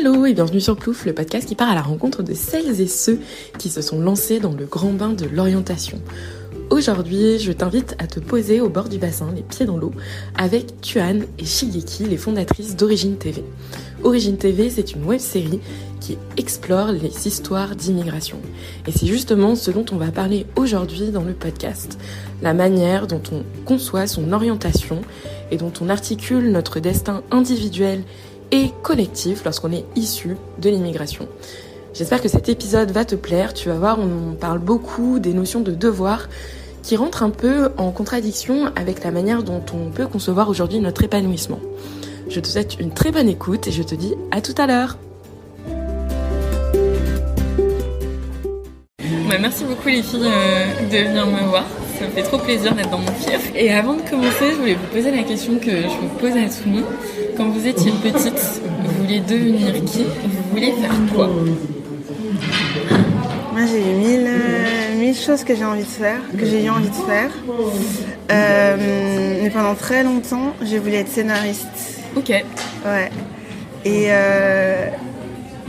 Hello et bienvenue sur Plouf, le podcast qui part à la rencontre de celles et ceux qui se sont lancés dans le grand bain de l'orientation. Aujourd'hui, je t'invite à te poser au bord du bassin, les pieds dans l'eau, avec Tuan et Shigeki, les fondatrices d'Origine TV. Origine TV, c'est une web-série qui explore les histoires d'immigration. Et c'est justement ce dont on va parler aujourd'hui dans le podcast. La manière dont on conçoit son orientation et dont on articule notre destin individuel et collectif lorsqu'on est issu de l'immigration. J'espère que cet épisode va te plaire. Tu vas voir, on parle beaucoup des notions de devoir qui rentrent un peu en contradiction avec la manière dont on peut concevoir aujourd'hui notre épanouissement. Je te souhaite une très bonne écoute et je te dis à tout à l'heure. Merci beaucoup les filles de venir me voir. Ça me fait trop plaisir d'être dans mon kiff. Et avant de commencer, je voulais vous poser la question que je vous pose à tout le monde. Quand vous étiez petite, vous vouliez devenir qui? Vous vouliez faire quoi? Moi, j'ai eu mille choses que j'ai envie de faire, que j'ai eu envie de faire. Mais pendant très longtemps, j'ai voulu être scénariste. Ok. Ouais.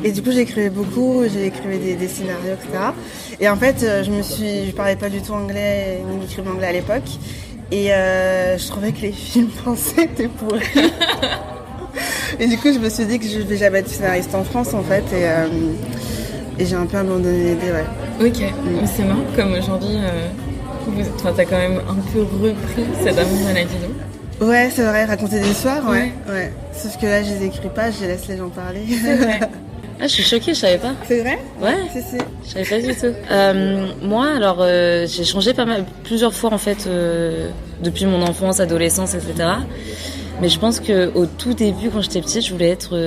Et du coup, j'écrivais des scénarios, etc. Et en fait, je parlais pas du tout anglais, ni écrivais anglais à l'époque. Et je trouvais que les films français étaient pourris. Et du coup, je me suis dit que je vais jamais être scénariste en France, en fait. Et j'ai un peu abandonné l'idée, ouais. Ok, mais c'est marrant, comme aujourd'hui, t'as quand même un peu repris cet amour à la vidéo. Ouais, c'est vrai, raconter des histoires, ouais. Sauf que là, je les écris pas, je laisse les gens parler. C'est vrai. Ah, je suis choquée, je savais pas. C'est vrai? Ouais. Si. Je savais pas du tout. Moi, alors, j'ai changé plusieurs fois en fait, depuis mon enfance, adolescence, etc. Mais je pense que au tout début, quand j'étais petite, je voulais être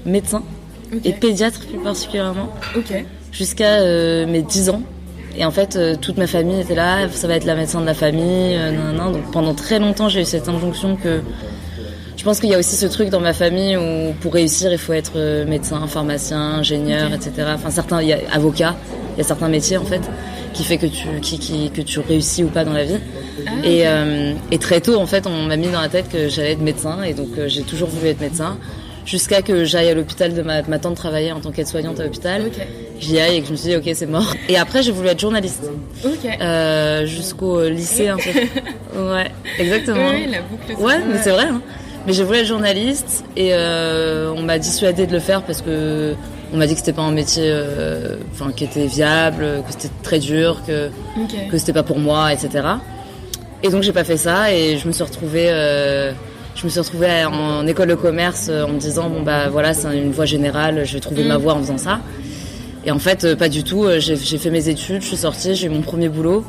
médecin et pédiatre plus particulièrement. Ok. Jusqu'à mes 10 ans. Et en fait, toute ma famille était là, ça va être la médecin de la famille, Donc pendant très longtemps, j'ai eu cette injonction que je pense qu'il y a aussi ce truc dans ma famille où pour réussir, il faut être médecin, pharmacien, ingénieur, etc. Enfin, il y a avocat, il y a certains métiers en fait qui fait que tu réussis ou pas dans la vie. Et très tôt, en fait, on m'a mis dans la tête que j'allais être médecin et donc j'ai toujours voulu être médecin. Jusqu'à que j'aille à l'hôpital de ma tante travailler en tant qu'aide-soignante à l'hôpital. Okay. J'y aille et que je me suis dit ok, c'est mort. Et après j'ai voulu être journaliste. Jusqu'au lycée un peu. Ouais, exactement. Oui, la boucle. Ouais, mais c'est vrai. Hein. Mais j'ai voulu être journaliste et on m'a dissuadée de le faire parce que on m'a dit que c'était pas un métier qui était viable, que c'était très dur, que c'était pas pour moi, etc. Et donc j'ai pas fait ça et je me suis retrouvée en école de commerce en me disant voilà, c'est une voie générale, je vais trouver ma voie en faisant ça. Et en fait pas du tout, j'ai fait mes études, je suis sortie, j'ai eu mon premier boulot,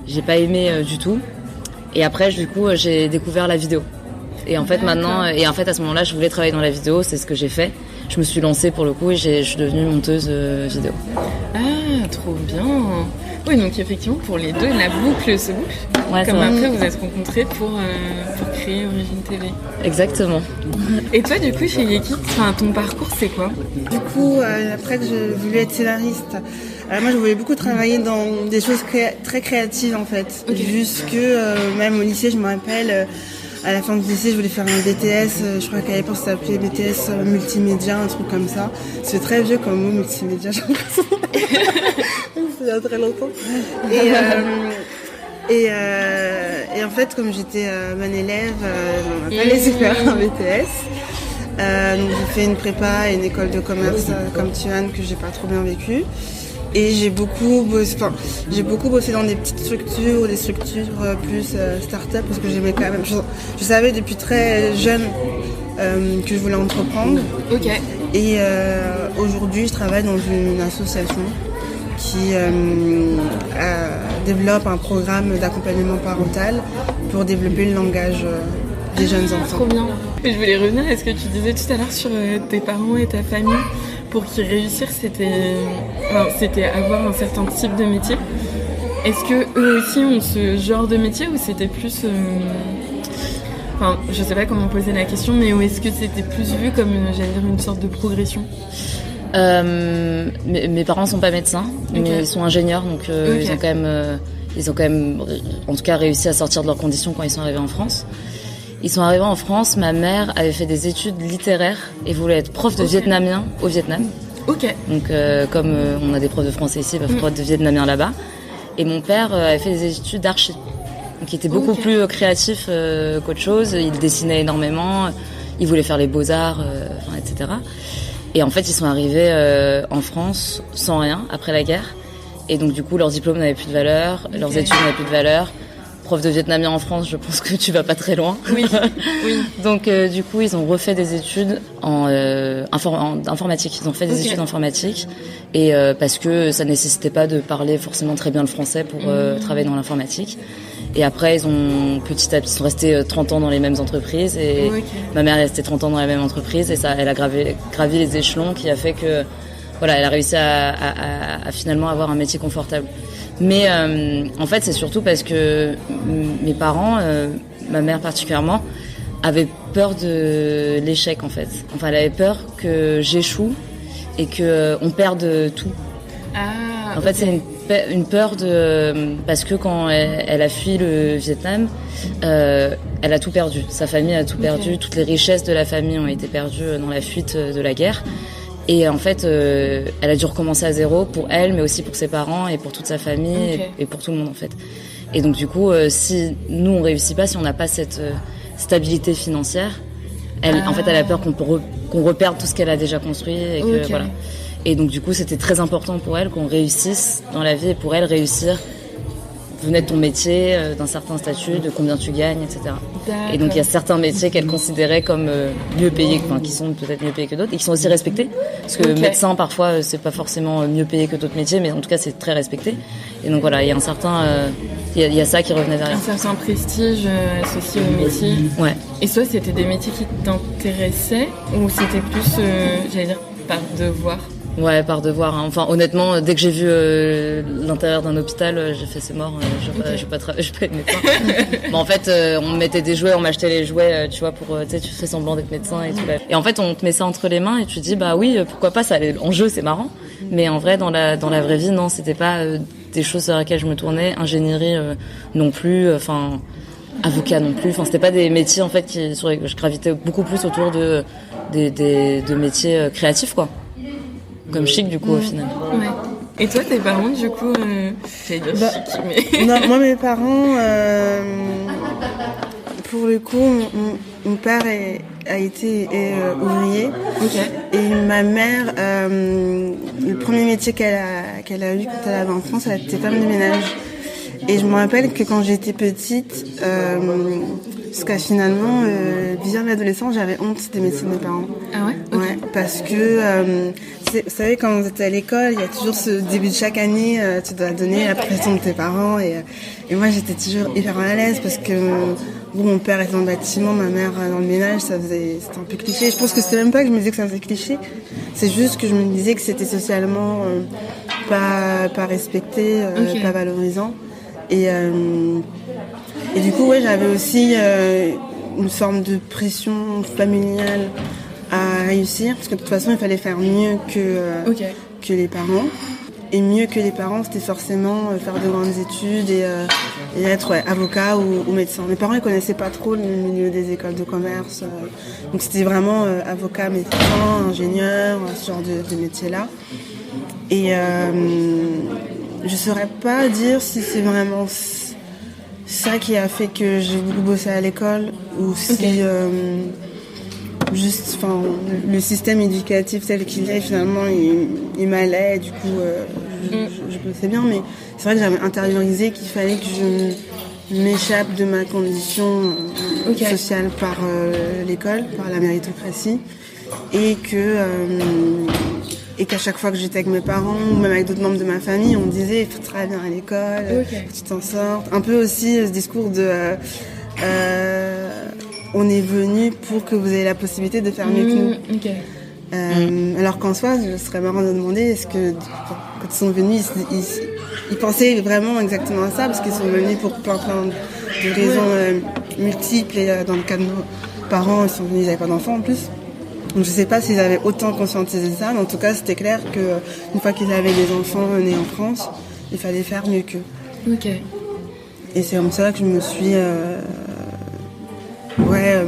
j'ai pas aimé du tout. Et après du coup j'ai découvert la vidéo. Et en fait à ce moment-là, je voulais travailler dans la vidéo, c'est ce que j'ai fait. Je me suis lancée pour le coup et je suis devenue monteuse vidéo. Ah, trop bien. Oui, donc effectivement, pour les deux, la boucle se boucle. Ouais, comme après, vous êtes rencontrés pour créer Origine TV. Exactement. Et toi, du coup, chez Yeki, ton parcours, c'est quoi? Du coup, après que je voulais être scénariste, moi, je voulais beaucoup travailler dans des choses très créatives, en fait. Okay. Jusque, même au lycée, je me rappelle... à la fin du lycée, je voulais faire un BTS, je crois qu'à l'époque ça s'appelait BTS multimédia, un truc comme ça. C'est très vieux comme mot, multimédia, j'ai l'impression. C'est il y a très longtemps. Et en fait, comme j'étais bonne élève, on m'a pas laissé faire un BTS. Donc j'ai fait une prépa et une école de commerce comme Tuan que j'ai pas trop bien vécu. Et j'ai beaucoup bossé dans des petites structures ou des structures plus start-up parce que j'aimais quand même. Je savais depuis très jeune que je voulais entreprendre. Ok. Et aujourd'hui, je travaille dans une association qui développe un programme d'accompagnement parental pour développer le langage des jeunes enfants. Trop bien. Et je voulais revenir à ce que tu disais tout à l'heure sur tes parents et ta famille. Pour qu'ils réussissent, c'était avoir un certain type de métier. Est-ce que eux aussi ont ce genre de métier ou c'était plus... je sais pas comment poser la question, mais est-ce que c'était plus vu comme, une sorte de progression? Mes parents sont pas médecins, mais ils sont ingénieurs, donc ils ont quand même, en tout cas, réussi à sortir de leurs conditions quand ils sont arrivés en France. Ils sont arrivés en France, ma mère avait fait des études littéraires et voulait être prof de vietnamien au Vietnam. Ok. Donc comme on a des profs de français ici, prof de vietnamien là-bas. Et mon père avait fait des études d'archi. Donc il était beaucoup plus créatif qu'autre chose. Il dessinait énormément, il voulait faire les beaux-arts, etc. Et en fait, ils sont arrivés en France sans rien après la guerre. Et donc du coup, leurs diplômes n'avaient plus de valeur, leurs études n'avaient plus de valeur. Prof de vietnamien en France, je pense que tu vas pas très loin. Oui. Donc du coup, ils ont refait des études en informatique. Ils ont fait des études informatiques et parce que ça nécessitait pas de parler forcément très bien le français pour travailler dans l'informatique. Et après, ils ont petit à petit, ils sont restés 30 ans dans les mêmes entreprises et ma mère est restée 30 ans dans la même entreprise et ça, elle a gravi les échelons qui a fait que voilà, elle a réussi à finalement avoir un métier confortable. Mais en fait, c'est surtout parce que mes parents, ma mère particulièrement, avait peur de l'échec en fait. Enfin, elle avait peur que j'échoue et que on perde tout. En fait, c'est une peur parce que quand elle a fui le Vietnam, elle a tout perdu. Sa famille a tout perdu. Toutes les richesses de la famille ont été perdues dans la fuite de la guerre. Et en fait, elle a dû recommencer à zéro pour elle, mais aussi pour ses parents et pour toute sa famille et pour tout le monde en fait. Et donc du coup, si nous on réussit pas, si on n'a pas cette stabilité financière, en fait, elle a peur qu'on reperde tout ce qu'elle a déjà construit et que voilà. Et donc du coup, c'était très important pour elle qu'on réussisse dans la vie et pour elle réussir venait de ton métier, d'un certain statut, de combien tu gagnes, etc. D'accord. Et donc il y a certains métiers qu'elle considérait comme mieux payés, qui sont peut-être mieux payés que d'autres et qui sont aussi respectés. Parce que médecin, parfois, c'est pas forcément mieux payé que d'autres métiers, mais en tout cas, c'est très respecté. Et donc voilà, il y a un certain, il y a ça qui revenait derrière. Un certain prestige associé au métier. Ouais. Et toi, c'était des métiers qui t'intéressaient ou c'était plus, j'allais dire, par devoir? Ouais, par devoir. Hein. Enfin, honnêtement, dès que j'ai vu l'intérieur d'un hôpital, j'ai fait c'est mort. Je vais pas être médecin. Bon, en fait, on me mettait des jouets, on m'achetait les jouets, tu vois, pour tu sais, tu fais semblant d'être médecin et tout. Et en fait, on te met ça entre les mains et tu te dis bah oui, pourquoi pas, ça allait en jeu, c'est marrant. Mais en vrai, dans la vraie vie, non, c'était pas des choses sur lesquelles je me tournais. Ingénierie non plus. Enfin, avocat non plus. Enfin, c'était pas des métiers en fait sur lesquels je gravitais beaucoup plus autour de métiers créatifs, quoi. Comme chic du coup au final. Ouais. Et toi tes parents du coup j'allais dire chic mais... Non, moi mes parents pour le coup mon père a été ouvrier et ma mère le premier métier qu'elle a eu quand elle avait en France, elle était femme de ménage. Et je me rappelle que quand j'étais petite jusqu'à finalement bizarre l'adolescence, j'avais honte des métiers de mes parents. Ah ouais? Ouais, parce que vous savez, quand vous êtes à l'école, il y a toujours ce début de chaque année, tu dois donner la pression de tes parents. Et moi, j'étais toujours hyper mal à l'aise parce que mon père était dans le bâtiment, ma mère dans le ménage, c'était un peu cliché. Je pense que c'était même pas que je me disais que ça faisait cliché. C'est juste que je me disais que c'était socialement pas respecté, pas valorisant. Et du coup, ouais, j'avais aussi une forme de pression familiale à réussir, parce que de toute façon il fallait faire mieux que les parents, et mieux que les parents c'était forcément faire de grandes études et être avocat ou médecin. Mes parents ils connaissaient pas trop le milieu des écoles de commerce, donc c'était vraiment avocat, médecin, ingénieur, ce genre de métier là. Et je saurais pas dire si c'est vraiment ça qui a fait que j'ai beaucoup bossé à l'école ou si juste, enfin, le système éducatif tel qu'il est, finalement, il m'allait, du coup, je bossais bien, mais c'est vrai que j'avais intériorisé qu'il fallait que je m'échappe de ma condition sociale par l'école, par la méritocratie, et qu'à chaque fois que j'étais avec mes parents, ou même avec d'autres membres de ma famille, on me disait, il faut travailler bien à l'école, faut que tu t'en sortes. Un peu aussi ce discours de... on est venu pour que vous ayez la possibilité de faire mieux que nous. Alors qu'en soi, ce serait marrant de demander, est-ce que quand ils sont venus, ils pensaient vraiment exactement à ça, parce qu'ils sont venus pour plein de raisons multiples, et dans le cas de nos parents, ils sont venus, ils n'avaient pas d'enfants en plus. Donc je sais pas s'ils avaient autant conscientisé ça, mais en tout cas c'était clair qu'une fois qu'ils avaient des enfants nés en France, il fallait faire mieux qu'eux. Et c'est comme ça que je me suis ouais,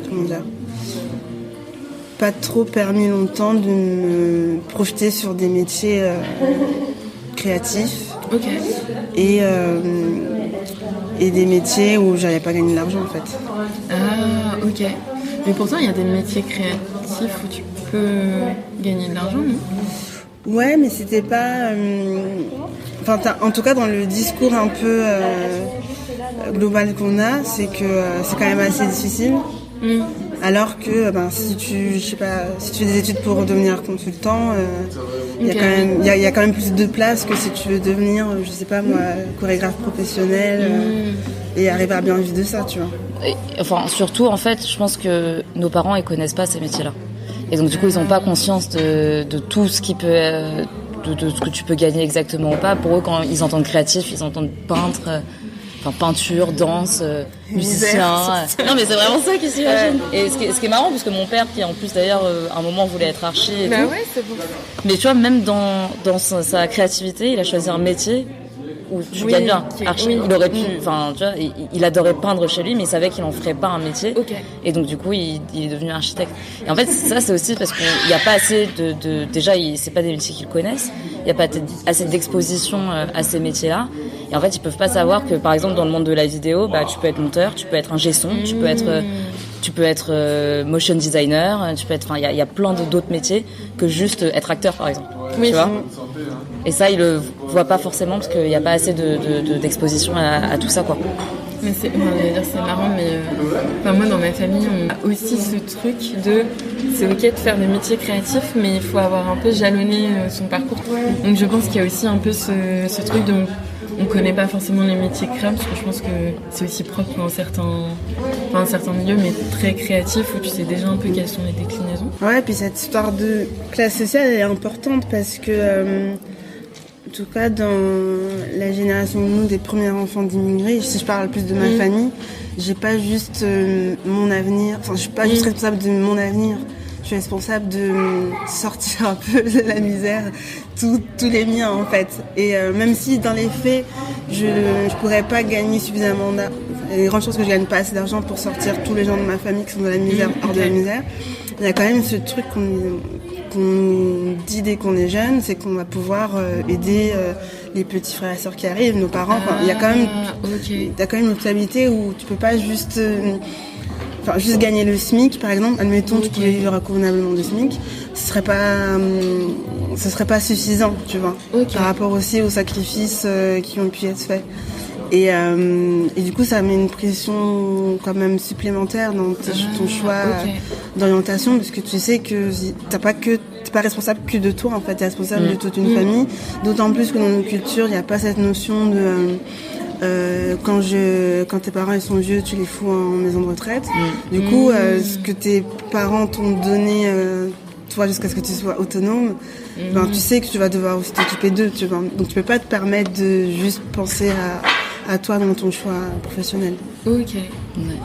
comment dire, pas trop permis longtemps de me projeter sur des métiers créatifs. Ok. Et des métiers où j'allais pas gagner de l'argent en fait. Ah, ok. Mais pourtant, il y a des métiers créatifs où tu peux gagner de l'argent, non? Ouais, mais c'était pas... Enfin, en tout cas, dans le discours un peu global qu'on a, c'est que c'est quand même assez difficile. Alors que si tu fais des études pour devenir consultant, il y a quand même plus de place que si tu veux devenir, je sais pas moi, chorégraphe professionnel et arriver à bien vivre de ça, tu vois. Enfin, surtout, en fait, je pense que nos parents, ils connaissent pas ces métiers-là. Et donc, du coup, ils ont pas conscience de tout ce qui peut, de ce que tu peux gagner exactement ou pas. Pour eux, quand ils entendent créatif, ils entendent peintre, peinture, danse, musicien. Non, mais c'est vraiment ça qu'ils s'imaginent. Et ce qui est marrant, parce que mon père, qui en plus d'ailleurs, à un moment voulait être archi et tout. Ouais, c'est bon. Mais tu vois, même dans sa créativité, il a choisi un métier où tu gagnes bien. Archi, il aurait pu, tu vois, il adorait peindre chez lui, mais il savait qu'il en ferait pas un métier. Ok. Et donc, du coup, il est devenu architecte. Et en fait, ça, c'est aussi parce qu'il n'y a pas assez déjà, c'est pas des métiers qu'ils connaissent. Il n'y a pas assez d'exposition à ces métiers-là. Et en fait, ils peuvent pas savoir que, par exemple, dans le monde de la vidéo, tu peux être monteur, tu peux être ingé son, tu peux être motion designer, tu peux être, il y a plein d'autres métiers que juste être acteur, par exemple. Oui, tu vois. Et ça, ils le voient pas forcément parce qu'il n'y a pas assez d'exposition à tout ça, quoi. Mais c'est marrant, mais moi dans ma famille on a aussi ce truc de c'est ok de faire des métiers créatifs, mais il faut avoir un peu jalonné son parcours. Donc je pense qu'il y a aussi un peu ce truc de on connaît pas forcément les métiers créatifs, parce que je pense que c'est aussi propre dans un certain milieu, mais très créatif où tu sais déjà un peu quelles sont les déclinaisons. Ouais, puis cette histoire de classe sociale elle est importante parce que en tout cas, dans la génération de nous, des premiers enfants d'immigrés, si je parle plus de ma famille, j'ai pas juste mon avenir, je suis pas juste responsable de mon avenir, je suis responsable de sortir un peu de la misère, tous les miens en fait. Et même si dans les faits, je pourrais pas gagner suffisamment d'argent, il y a de grandes chances que je gagne pas assez d'argent pour sortir tous les gens de ma famille qui sont dans la misère, hors de la misère. Il y a quand même ce truc qu'on dit dès qu'on est jeune, c'est qu'on va pouvoir aider les petits frères et sœurs qui arrivent, nos parents. Il y a quand même, t'as quand même une stabilité où tu peux pas juste gagner le SMIC, par exemple. Admettons, tu pouvais vivre convenablement du SMIC, ce serait pas suffisant, tu vois, par rapport aussi aux sacrifices qui ont pu être faits. Et du coup, ça met une pression quand même supplémentaire dans ton choix d'orientation, parce que tu sais que t'es pas responsable que de toi, en fait, t'es responsable de toute une famille. D'autant plus que dans nos cultures, il n'y a pas cette notion de quand tes parents ils sont vieux, tu les fous en maison de retraite. Du coup, ce que tes parents t'ont donné, toi, jusqu'à ce que tu sois autonome, tu sais que tu vas devoir aussi t'occuper d'eux, tu vois. Donc tu peux pas te permettre de juste penser à toi dans ton choix professionnel. Ok. Ouais.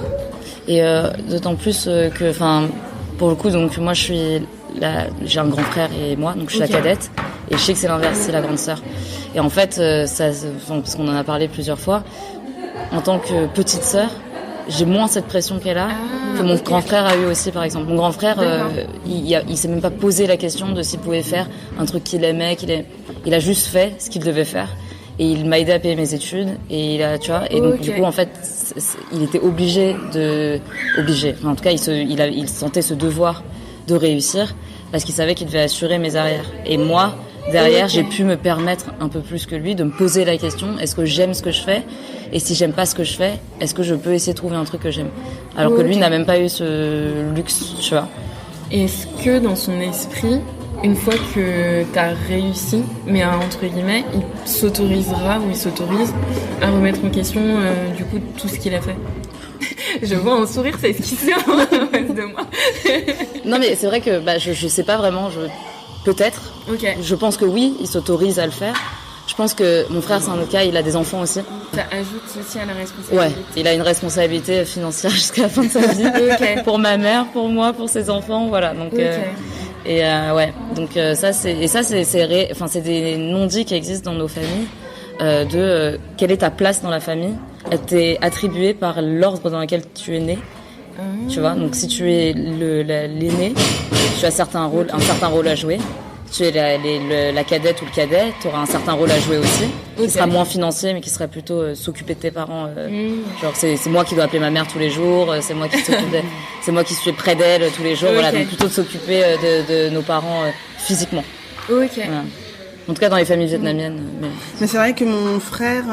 Et d'autant plus que, pour le coup, donc moi j'ai un grand frère et moi, donc je suis la cadette, et je sais que c'est l'inverse, c'est la grande sœur. Et en fait, parce qu'on en a parlé plusieurs fois, en tant que petite sœur, j'ai moins cette pression qu'elle a que mon grand frère a eu aussi, par exemple. Mon grand frère, il s'est même pas posé la question de s'il pouvait faire un truc qu'il aimait, il a juste fait ce qu'il devait faire. Et il m'a aidé à payer mes études, et donc du coup en fait il était obligé, en tout cas il sentait ce devoir de réussir parce qu'il savait qu'il devait assurer mes arrières. Et moi derrière j'ai pu me permettre un peu plus que lui de me poser la question, est-ce que j'aime ce que je fais, et si j'aime pas ce que je fais, est-ce que je peux essayer de trouver un truc que j'aime, alors que lui n'a même pas eu ce luxe, tu vois. Est-ce que dans son esprit, une fois que t'as réussi, mais entre guillemets, il s'autorise à remettre en question du coup tout ce qu'il a fait? Je vois un sourire s'esquisser en face de moi. Non mais c'est vrai que je sais pas vraiment, peut-être. Je pense que oui, il s'autorise à le faire. Je pense que mon frère c'est un autre cas, il a des enfants aussi. Ça ajoute aussi à la responsabilité. Ouais, il a une responsabilité financière jusqu'à la fin de sa vie. Pour ma mère, pour moi, pour ses enfants, voilà. Donc donc ça c'est des non-dits qui existent dans nos familles, quelle est ta place dans la famille, elle t'est attribuée par l'ordre dans lequel tu es né. Tu vois, donc si tu es l'aîné, tu as un certain rôle à jouer. Tu es la cadette ou le cadet, tu auras un certain rôle à jouer aussi, qui sera moins financier, mais qui sera plutôt s'occuper de tes parents. Genre c'est moi qui dois appeler ma mère tous les jours, c'est moi qui suis près d'elle tous les jours. Voilà, donc plutôt de s'occuper de nos parents physiquement. Voilà. En tout cas dans les familles vietnamiennes. Mais c'est vrai que mon frère,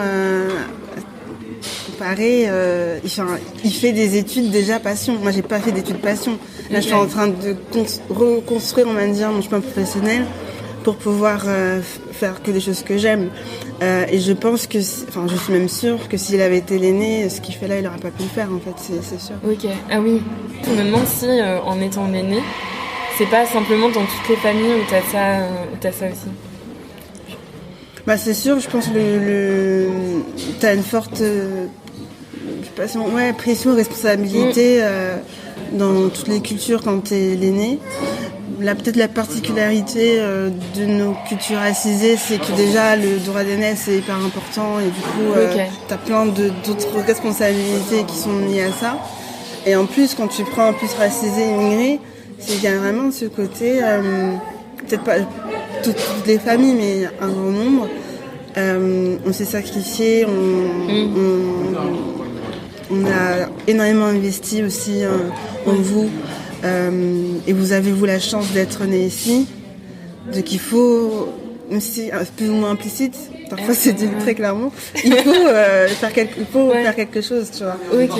pareil, il fait des études déjà passion. Moi, j'ai pas fait d'études passion. Là, je suis en train de reconstruire, on va dire, mon chemin professionnel pour pouvoir faire que des choses que j'aime. Et je pense que, je suis même sûre que s'il avait été l'aîné, ce qu'il fait là, il aurait pas pu le faire, en fait, c'est sûr. Ok. Ah oui. Je me demande si, en étant l'aîné, c'est pas simplement dans toutes les familles où t'as ça aussi. Bah, c'est sûr, je pense que t'as une forte pression, responsabilité dans toutes les cultures quand t'es l'aîné. Là, peut-être la particularité de nos cultures racisées, c'est que déjà le droit d'aîné c'est hyper important et du coup t'as plein d'autres responsabilités qui sont liées à ça. Et en plus, quand tu prends en plus racisé, immigré, c'est qu'il y a vraiment ce côté, peut-être pas toutes les familles, mais un grand nombre. On s'est sacrifié, on a énormément investi aussi en vous. Et vous avez la chance d'être né ici. Donc il faut, même si c'est plus ou moins implicite, parfois c'est dit très clairement, il faut faire quelque chose, tu vois. Ok.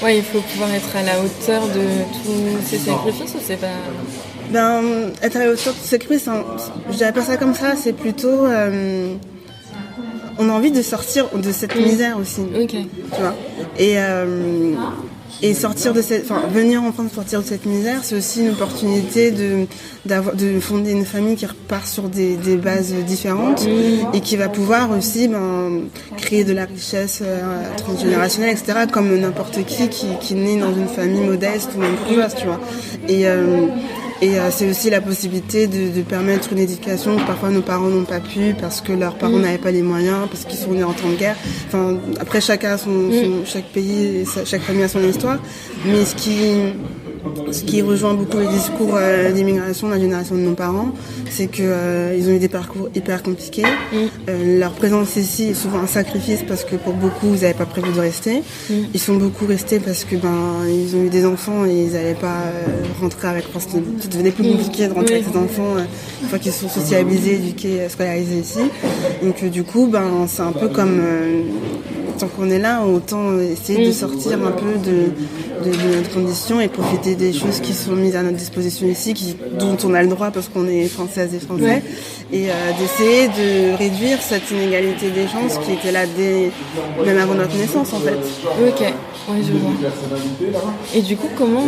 Ouais, il faut pouvoir être à la hauteur de tous ces sacrifices ou c'est pas... Être à la hauteur de ces sacrifices, je dirais pas ça comme ça, c'est plutôt... on a envie de sortir de cette misère aussi. Ok. Tu vois. Et sortir de venir en France sortir de cette misère, c'est aussi une opportunité de fonder une famille qui repart sur des bases différentes et qui va pouvoir aussi créer de la richesse transgénérationnelle, etc. comme n'importe qui naît dans une famille modeste ou même bourgeoise, tu vois. Et c'est aussi la possibilité de permettre une éducation que parfois nos parents n'ont pas pu parce que leurs parents n'avaient pas les moyens, parce qu'ils sont nés en temps de guerre. Enfin, après chacun a chaque pays, chaque famille a son histoire. Mais ce qui rejoint beaucoup le discours d'immigration de la génération de nos parents, c'est que ils ont eu des parcours hyper compliqués. Leur présence ici est souvent un sacrifice parce que pour beaucoup ils n'avaient pas prévu de rester. Ils sont beaucoup restés parce que ils ont eu des enfants et ils n'allaient pas rentrer avec. Ça devenait plus compliqué de rentrer avec ces enfants une fois qu'ils sont socialisés, éduqués, scolarisés ici. Donc du coup, c'est un peu comme tant qu'on est là, autant essayer de sortir un peu de notre condition et profiter des choses qui sont mises à notre disposition ici, dont on a le droit parce qu'on est françaises et français, et d'essayer de réduire cette inégalité des chances qui était là même avant notre naissance en fait. Ok, ouais, je vois. Et du coup, comment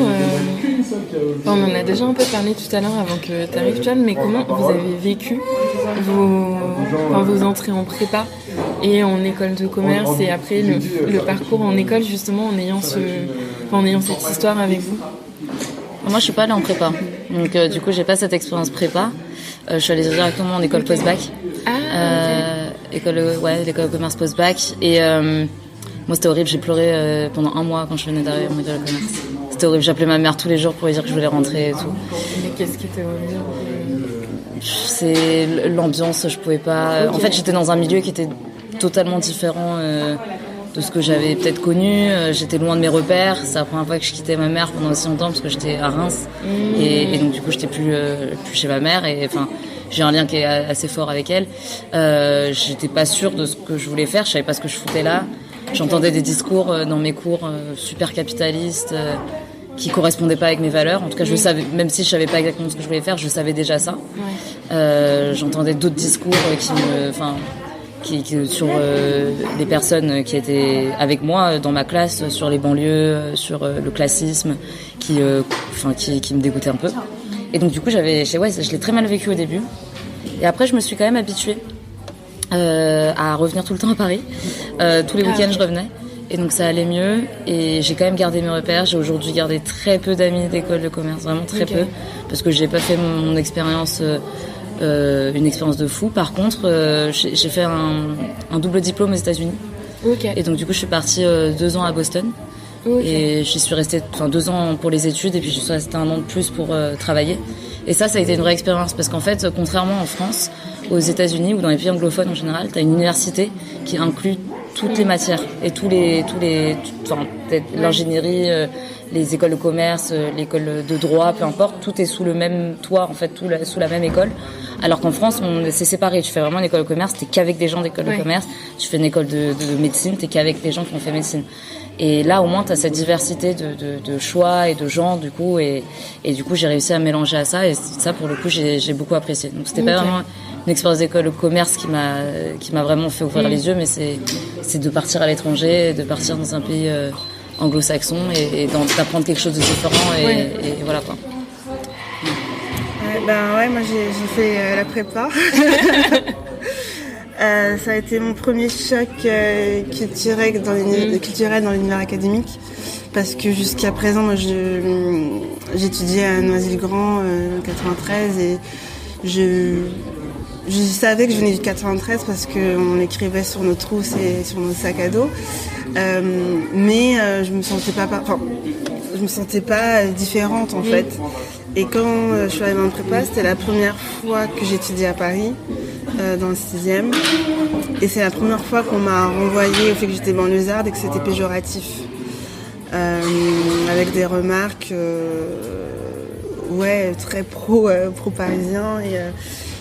on en a déjà un peu parlé tout à l'heure avant que tu arrives, John, mais comment vous avez vécu vos entrées en prépa et en école de commerce et après le parcours en école justement en ayant cette histoire avec vous? Moi je suis pas allée en prépa, donc du coup j'ai pas cette expérience prépa. Je suis allée directement en école post-bac. L'école de commerce post-bac et moi c'était horrible, j'ai pleuré pendant un mois quand je venais d'arriver en école de commerce. C'était horrible, j'appelais ma mère tous les jours pour lui dire que je voulais rentrer et tout. Mais qu'est-ce qui était horrible? C'est l'ambiance, je pouvais pas... Okay. En fait j'étais dans un milieu qui était totalement différent de ce que j'avais peut-être connu. J'étais loin de mes repères. C'est la première fois que je quittais ma mère pendant aussi longtemps parce que j'étais à Reims et donc du coup j'étais plus chez ma mère et enfin j'ai un lien qui est assez fort avec elle. J'étais pas sûre de ce que je voulais faire. Je savais pas ce que je foutais là. J'entendais des discours dans mes cours super capitalistes qui correspondaient pas avec mes valeurs. En tout cas, je savais, même si je savais pas exactement ce que je voulais faire, je savais déjà ça. J'entendais d'autres discours sur des personnes qui étaient avec moi dans ma classe, sur les banlieues, sur le classisme, qui me dégoûtait un peu. Et donc du coup, je l'ai très mal vécu au début. Et après, je me suis quand même habituée à revenir tout le temps à Paris. Tous les week-ends, je revenais. Et donc ça allait mieux. Et j'ai quand même gardé mes repères. J'ai aujourd'hui gardé très peu d'amis d'école de commerce, vraiment très peu, parce que j'ai pas fait mon expérience. Une expérience de fou. Par contre, j'ai fait un double diplôme aux États-Unis Okay. Et donc du coup, je suis partie 2 ans à Boston. Okay. Et j'y suis restée 2 ans pour les études et puis je suis restée 1 an de plus pour travailler. Et ça a été une vraie expérience parce qu'en fait, contrairement en France, aux États-Unis ou dans les pays anglophones en général, t'as une université qui inclut toutes les matières et l'ingénierie, les écoles de commerce, l'école de droit, peu importe, tout est sous le même toit, en fait, sous la même école. Alors qu'en France, c'est séparé. Tu fais vraiment une école de commerce, t'es qu'avec des gens d'école de commerce. Tu fais une école de médecine, t'es qu'avec des gens qui ont fait médecine. Et là, au moins, t'as cette diversité de choix et de gens, du coup, et du coup, j'ai réussi à mélanger à ça, et ça, pour le coup, j'ai beaucoup apprécié. Donc, c'était pas vraiment une expérience d'école de commerce qui m'a vraiment fait ouvrir les yeux, mais c'est de partir à l'étranger, de partir dans un pays anglo-saxon et d'apprendre quelque chose de différent, et voilà, quoi. Moi, j'ai fait la prépa. Ça a été mon premier choc culturel dans l'univers académique parce que jusqu'à présent, moi, j'étudiais à Noisy-le-Grand en 93 et je savais que je venais du 93 parce qu'on écrivait sur nos trousses et sur nos sacs à dos, mais je me sentais pas différente en fait. Et quand je suis arrivée en prépa, c'était la première fois que j'étudiais à Paris, dans le 6e. Et c'est la première fois qu'on m'a renvoyée au fait que j'étais banlieusarde et que c'était péjoratif. Avec des remarques très pro-parisien.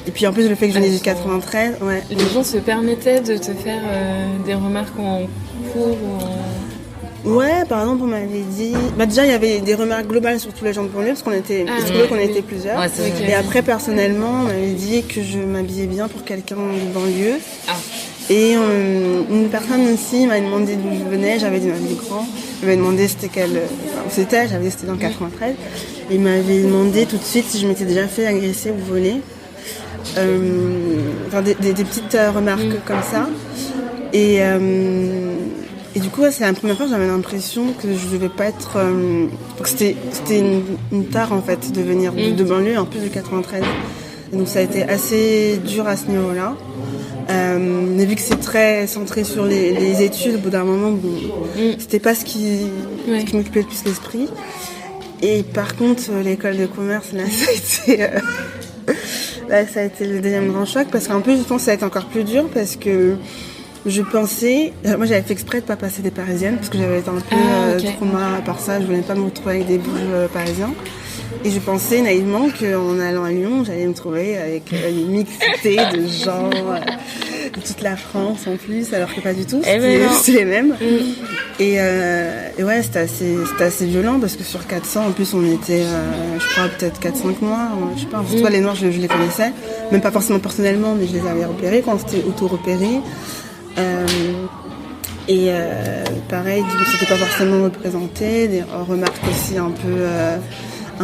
Et puis en plus, le fait que je venais du 93... Ouais. Les gens se permettaient de te faire des remarques en cours ou en... Ouais, par exemple, on m'avait dit... déjà, il y avait des remarques globales sur tous les gens de banlieue, parce qu'on était, était plusieurs. Ouais, et après, personnellement, on m'avait dit que je m'habillais bien pour quelqu'un de banlieue. Et une personne aussi m'avait demandé d'où je venais, j'avais dit Noisy-le-Grand. Elle m'avait demandé c'était j'avais dit c'était dans le 93. Et il m'avait demandé tout de suite si je m'étais déjà fait agresser ou voler. Des petites remarques comme ça. Et du coup, c'est la première fois que j'avais l'impression que je devais pas être... c'était une tare, en fait, de venir de banlieue, en plus du 93. Et donc ça a été assez dur à ce niveau-là. Mais vu que c'est très centré sur les études, au bout d'un moment, c'était pas ce qui m'occupait le plus l'esprit. Et par contre, l'école de commerce, là, ça a été le deuxième grand choc. Parce qu'en plus, je pense que ça a été encore plus dur parce que... Je pensais... Moi, j'avais fait exprès de pas passer des parisiennes parce que j'avais été un peu trauma par ça. Je voulais pas me retrouver avec des bouges parisiens. Et je pensais naïvement qu'en allant à Lyon, j'allais me trouver avec une mixité de gens de toute la France en plus, alors que pas du tout. C'était les mêmes. Et ouais, c'était assez violent parce que sur 400, en plus, on était, je crois, peut-être 4-5 mois. Je sais pas. En tout cas, les Noirs, je les connaissais. Même pas forcément personnellement, mais je les avais repérés quand c'était auto-repéré. Pareil, c'était pas forcément représenté, des remarques aussi un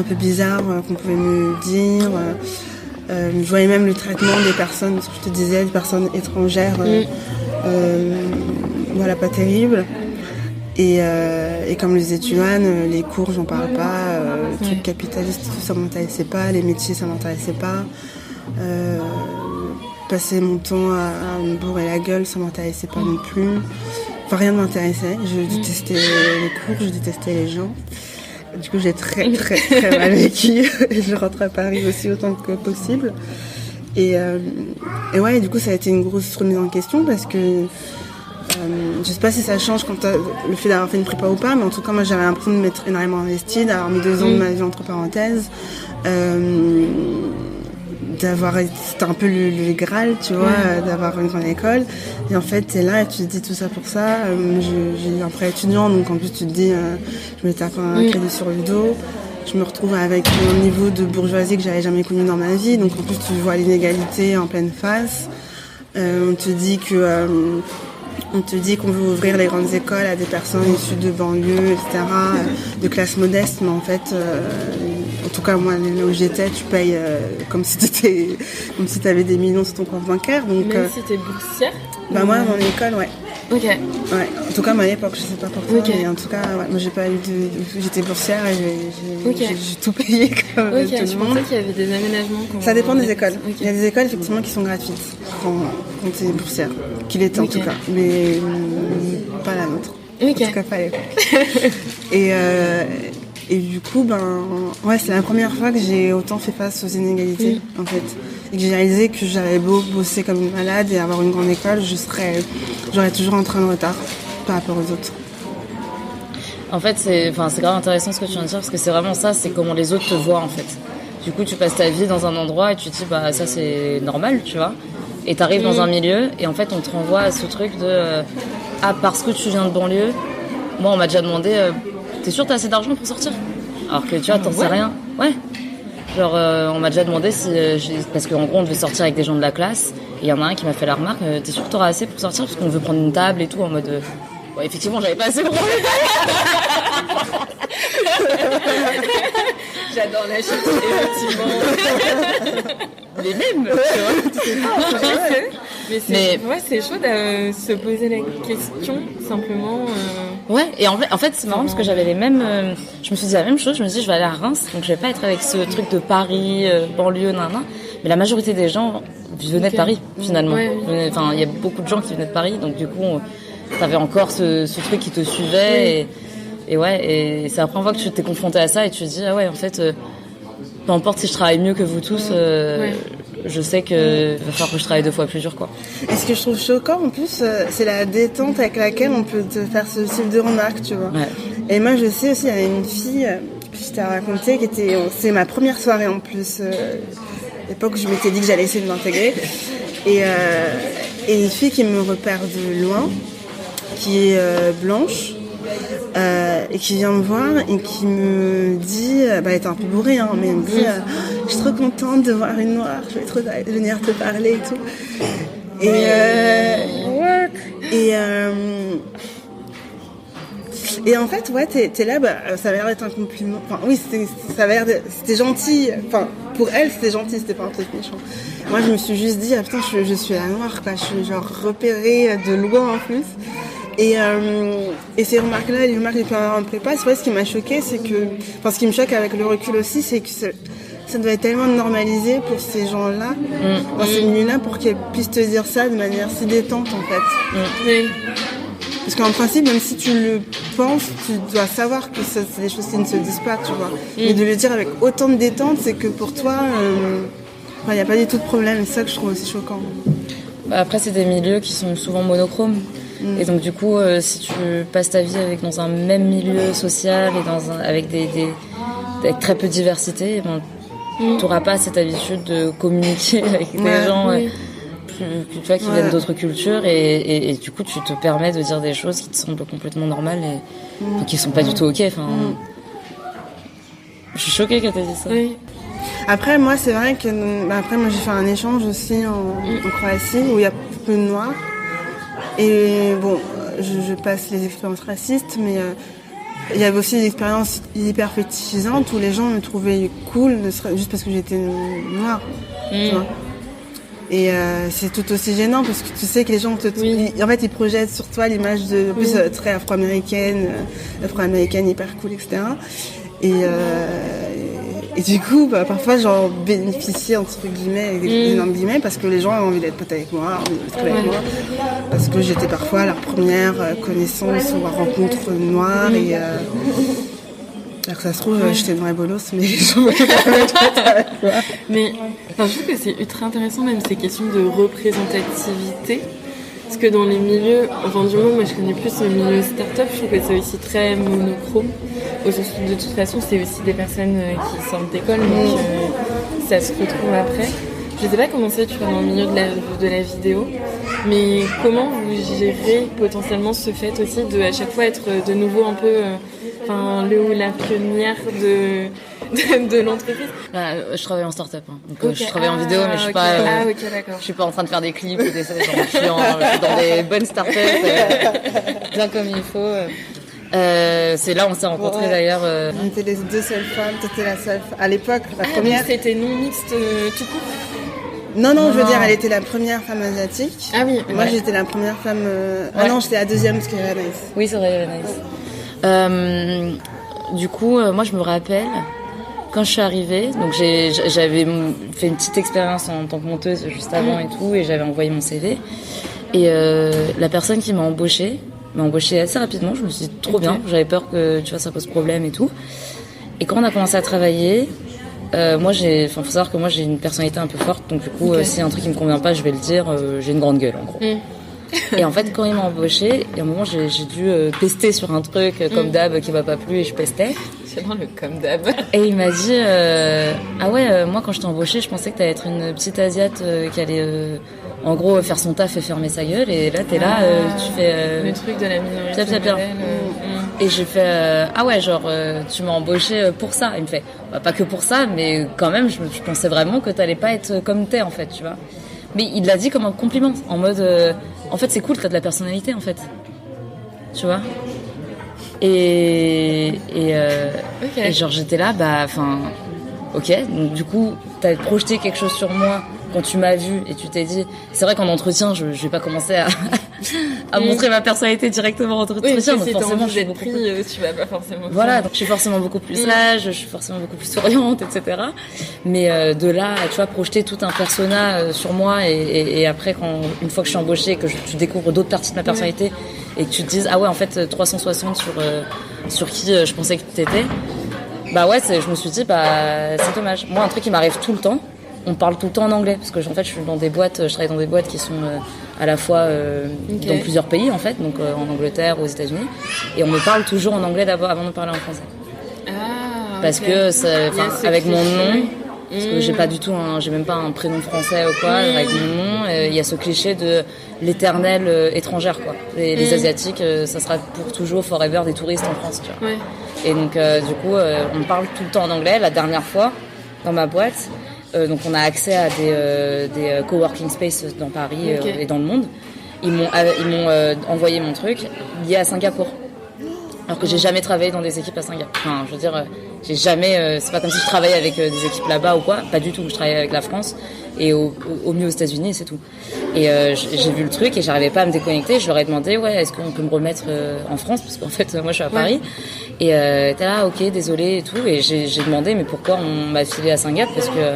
peu bizarres qu'on pouvait me dire. Je voyais même le traitement des personnes, ce que je te disais, des personnes étrangères, pas terrible. Et comme le disait Tuan, les cours, j'en parle pas, les trucs capitalistes, tout ça m'intéressait pas, les métiers, ça m'intéressait pas. Passer mon temps à me bourrer la gueule, ça m'intéressait pas non plus. Enfin, rien ne m'intéressait. Je détestais les cours, je détestais les gens. Du coup, j'ai très, très, très mal vécu. Et je rentre à Paris aussi autant que possible. Et ouais, du coup, ça a été une grosse remise en question parce que je sais pas si ça change quand le fait d'avoir fait une prépa ou pas, mais en tout cas, moi, j'avais l'impression de m'être énormément investie, d'avoir mis 2 ans de ma vie entre parenthèses. C'était un peu le Graal, tu vois, d'avoir une grande école. Et en fait, t'es là et tu te dis tout ça pour ça. J'ai un prêt étudiant, donc en plus tu te dis, je me tape un crédit sur le dos. Je me retrouve avec un niveau de bourgeoisie que j'avais jamais connu dans ma vie. Donc en plus, tu vois l'inégalité en pleine face. On te dit qu'on veut ouvrir les grandes écoles à des personnes issues de banlieues, etc., de classe modeste, mais en fait, en tout cas moi, là où j'étais, tu payes comme si t'avais des millions sur ton compte bancaire. Donc, même si t'es boursière. Moi, dans l'école, ouais. Ok. Ouais. En tout cas, moi, à l'époque, je sais pas pour toi, mais en tout cas, ouais, moi, j'ai pas eu j'étais boursière et j'ai tout payé comme tout le monde. Je pensais qu'il y avait des aménagements. Ça dépend des écoles. Il y a des écoles, effectivement, qui sont gratuites quand t'es boursière. Qu'il était en tout cas. Mais Ok. En tout cas, pas à l'époque. Et du coup, c'est la première fois que j'ai autant fait face aux inégalités, en fait. Et que j'ai réalisé que j'avais beau bosser comme une malade et avoir une grande école, j'aurais toujours un train de retard par rapport aux autres. En fait, c'est grave intéressant ce que tu viens de dire, parce que c'est vraiment ça, c'est comment les autres te voient, en fait. Du coup, tu passes ta vie dans un endroit et tu te dis, ça c'est normal, tu vois. Et t'arrives dans un milieu, et en fait, on te renvoie à ce truc de, parce que tu viens de banlieue, moi, on m'a déjà demandé, t'es sûr t'as assez d'argent pour sortir? Alors que, tu vois, t'en sais rien. Ouais. Genre, on m'a déjà demandé si, parce qu'en gros, on devait sortir avec des gens de la classe, et il y en a un qui m'a fait la remarque, t'es sûr que t'auras assez pour sortir? Parce qu'on veut prendre une table et tout, en mode, ouais, effectivement, j'avais pas assez pour prendre une table. J'adore la chute, effectivement. Les mêmes, tu vois. Mais c'est chaud de se poser la question, simplement. Ouais, et en fait, c'est marrant parce que j'avais les mêmes. Je me suis dit la même chose. Je me suis dit, je vais aller à Reims, donc je vais pas être avec ce truc de Paris, banlieue, Mais la majorité des gens venaient de Paris, finalement. Enfin, il y a beaucoup de gens qui venaient de Paris, donc du coup, t'avais encore ce truc qui te suivait. Et c'est la première fois que tu t'es confronté à ça et tu te dis, ah ouais, en fait, peu importe si je travaille mieux que vous tous, je sais que va falloir que je travaille 2 fois plus dur, quoi. Et ce que je trouve choquant, en plus, c'est la détente avec laquelle on peut te faire ce type de remarques, tu vois. Ouais. Et moi, je sais aussi, il y avait une fille que je t'ai raconté, c'est ma première soirée en plus, l'époque où je m'étais dit que j'allais essayer de m'intégrer. Et une fille qui me repère de loin, qui est blanche, et qui vient me voir et qui me dit, elle était un peu bourrée, mais elle me dit, je suis trop contente de voir une noire, je vais trop venir te parler et tout. Et en fait, t'es là, ça avait l'air d'être un compliment. Enfin, oui, c'était gentil. Enfin, pour elle, c'était gentil, c'était pas un truc méchant. Moi, je me suis juste dit, putain, je suis la noire, quoi. Je suis genre repérée de loin en plus. Et ces remarques-là, les remarques des parents en prépa, c'est vrai, ce qui m'a choquée, ce qui me choque avec le recul aussi, c'est que ça doit être tellement normalisé pour ces gens-là, dans ces milieux-là, pour qu'ils puissent te dire ça de manière si détente, en fait. Oui. Parce qu'en principe, même si tu le penses, tu dois savoir que c'est des choses qui ne se disent pas, tu vois. Mais de le dire avec autant de détente, c'est que pour toi, il n'y a pas du tout de problème. Et c'est ça que je trouve aussi choquant. Après, c'est des milieux qui sont souvent monochromes. Et donc du coup, si tu passes ta vie dans un même milieu social et avec avec très peu de diversité, tu n'auras pas cette habitude de communiquer avec des gens qui viennent d'autres cultures et du coup tu te permets de dire des choses qui te semblent complètement normales et qui ne sont pas du tout ok. Je suis choquée que tu aies dit ça. Oui. Après, moi, c'est vrai que moi j'ai fait un échange aussi en Croatie où il y a peu de noirs. Et bon, je passe les expériences racistes, mais il y avait aussi des expériences hyper fétichisantes où les gens me trouvaient cool, juste parce que j'étais noire. Tu vois. Et c'est tout aussi gênant parce que tu sais que les gens en fait ils projettent sur toi l'image de plus très afro-américaine hyper cool, etc. Et du coup, parfois, j'en bénéficie, entre guillemets, avec des énormes guillemets, parce que les gens ont envie d'être potes avec moi, envie de travailler avec moi, parce que j'étais parfois leur première connaissance ou rencontre noire, et alors que ça se trouve, j'étais une vraie bolos, mais les gens voulaient pas être avec moi. Mais je trouve que c'est ultra intéressant, même ces questions de représentativité. Parce que dans les milieux, du moins, moi je connais plus le milieu start-up, je trouve que c'est aussi très monochrome. De toute façon, c'est aussi des personnes qui sortent d'école, donc ça se retrouve après. Je ne sais pas comment c'est, tu vois, dans le milieu de la vidéo, mais comment vous gérez potentiellement ce fait aussi de à chaque fois être de nouveau un peu le ou la pionnière de l'entreprise. Je travaille en start-up, donc je travaille en vidéo, mais je suis pas. Je suis pas en train de faire des clips ou des genre, je suis dans des bonnes start-up, bien comme il faut. C'est là où on s'est rencontrés d'ailleurs. On était les 2 seules femmes, t'étais la seule à l'époque, la première. C'était non mixte tout court. Non, je veux dire, elle était la première femme asiatique. Ah oui. Moi, j'étais la première femme. Non, j'étais la deuxième parce qu'il y avait Anaïs. Oui, c'est vrai, il y avait Anaïs. Du coup, moi, je me rappelle. Quand je suis arrivée, donc j'avais fait une petite expérience en tant que monteuse juste avant et tout, et j'avais envoyé mon CV. Et la personne qui m'a embauchée, m'a embauchée assez rapidement. Je me suis dit trop bien. J'avais peur que tu vois ça pose problème et tout. Et quand on a commencé à travailler, faut savoir que moi j'ai une personnalité un peu forte, donc du coup si un truc qui me convient pas, je vais le dire. J'ai une grande gueule en gros. Et en fait, quand il m'a embauchée, il y a un moment j'ai dû pester sur un truc comme d'hab qui m'a pas plu et je pestais. C'est vraiment le comme d'hab. Et il m'a dit ah ouais, moi quand je t'ai embauchée, je pensais que t'allais être une petite asiate qui allait en gros faire son taf et fermer sa gueule, et là t'es là, tu fais le truc de la minorité bien. Et j'ai fait ah ouais, genre tu m'as embauché pour ça. Il me fait pas que pour ça, mais quand même je pensais vraiment que t'allais pas être comme t'es en fait, tu vois. Mais il l'a dit comme un compliment, en mode en fait c'est cool, t'as de la personnalité en fait, tu vois. Et genre j'étais là, ok, donc du coup t'as projeté quelque chose sur moi quand tu m'as vu et tu t'es dit, c'est vrai qu'en entretien je vais pas commencer à montrer ma personnalité directement en entretien, donc forcément je suis beaucoup plus... tu vas pas forcément. Voilà, donc je suis forcément beaucoup plus sage, je suis forcément beaucoup plus souriante, etc. Mais de là, tu vois, projeter tout un persona sur moi et après une fois que je suis embauchée et que tu découvres d'autres parties de ma personnalité et que tu te dises ah ouais en fait 360 sur qui je pensais que t'étais, bah ouais, je me suis dit c'est dommage. Moi un truc qui m'arrive tout le temps, on parle tout le temps en anglais parce que en fait je travaille dans des boîtes qui sont à la fois dans plusieurs pays en fait, donc en Angleterre, aux États-Unis, et on me parle toujours en anglais d'abord avant de parler en français. Parce que avec mon nom, parce que j'ai même pas un prénom français ou quoi, avec mon nom, il y a ce cliché de l'éternelle étrangère quoi. Les asiatiques, ça sera pour toujours forever des touristes en France, tu vois. Ouais. Et donc du coup, on me parle tout le temps en anglais. La dernière fois dans ma boîte, donc on a accès à des coworking spaces dans Paris et dans le monde. Ils m'ont envoyé mon truc lié à Singapour. Alors que j'ai jamais travaillé dans des équipes à Singapour. Enfin, je veux dire, j'ai jamais. C'est pas comme si je travaillais avec des équipes là-bas ou quoi. Pas du tout. Je travaillais avec la France et au mieux aux États-Unis, c'est tout. Et j'ai vu le truc et j'arrivais pas à me déconnecter. Je leur ai demandé, ouais, est-ce qu'on peut me remettre en France, parce qu'en fait, moi, je suis à Paris. Et t'es là, ok, désolé et tout. Et j'ai demandé, mais pourquoi on m'a filé à Singapour, parce que.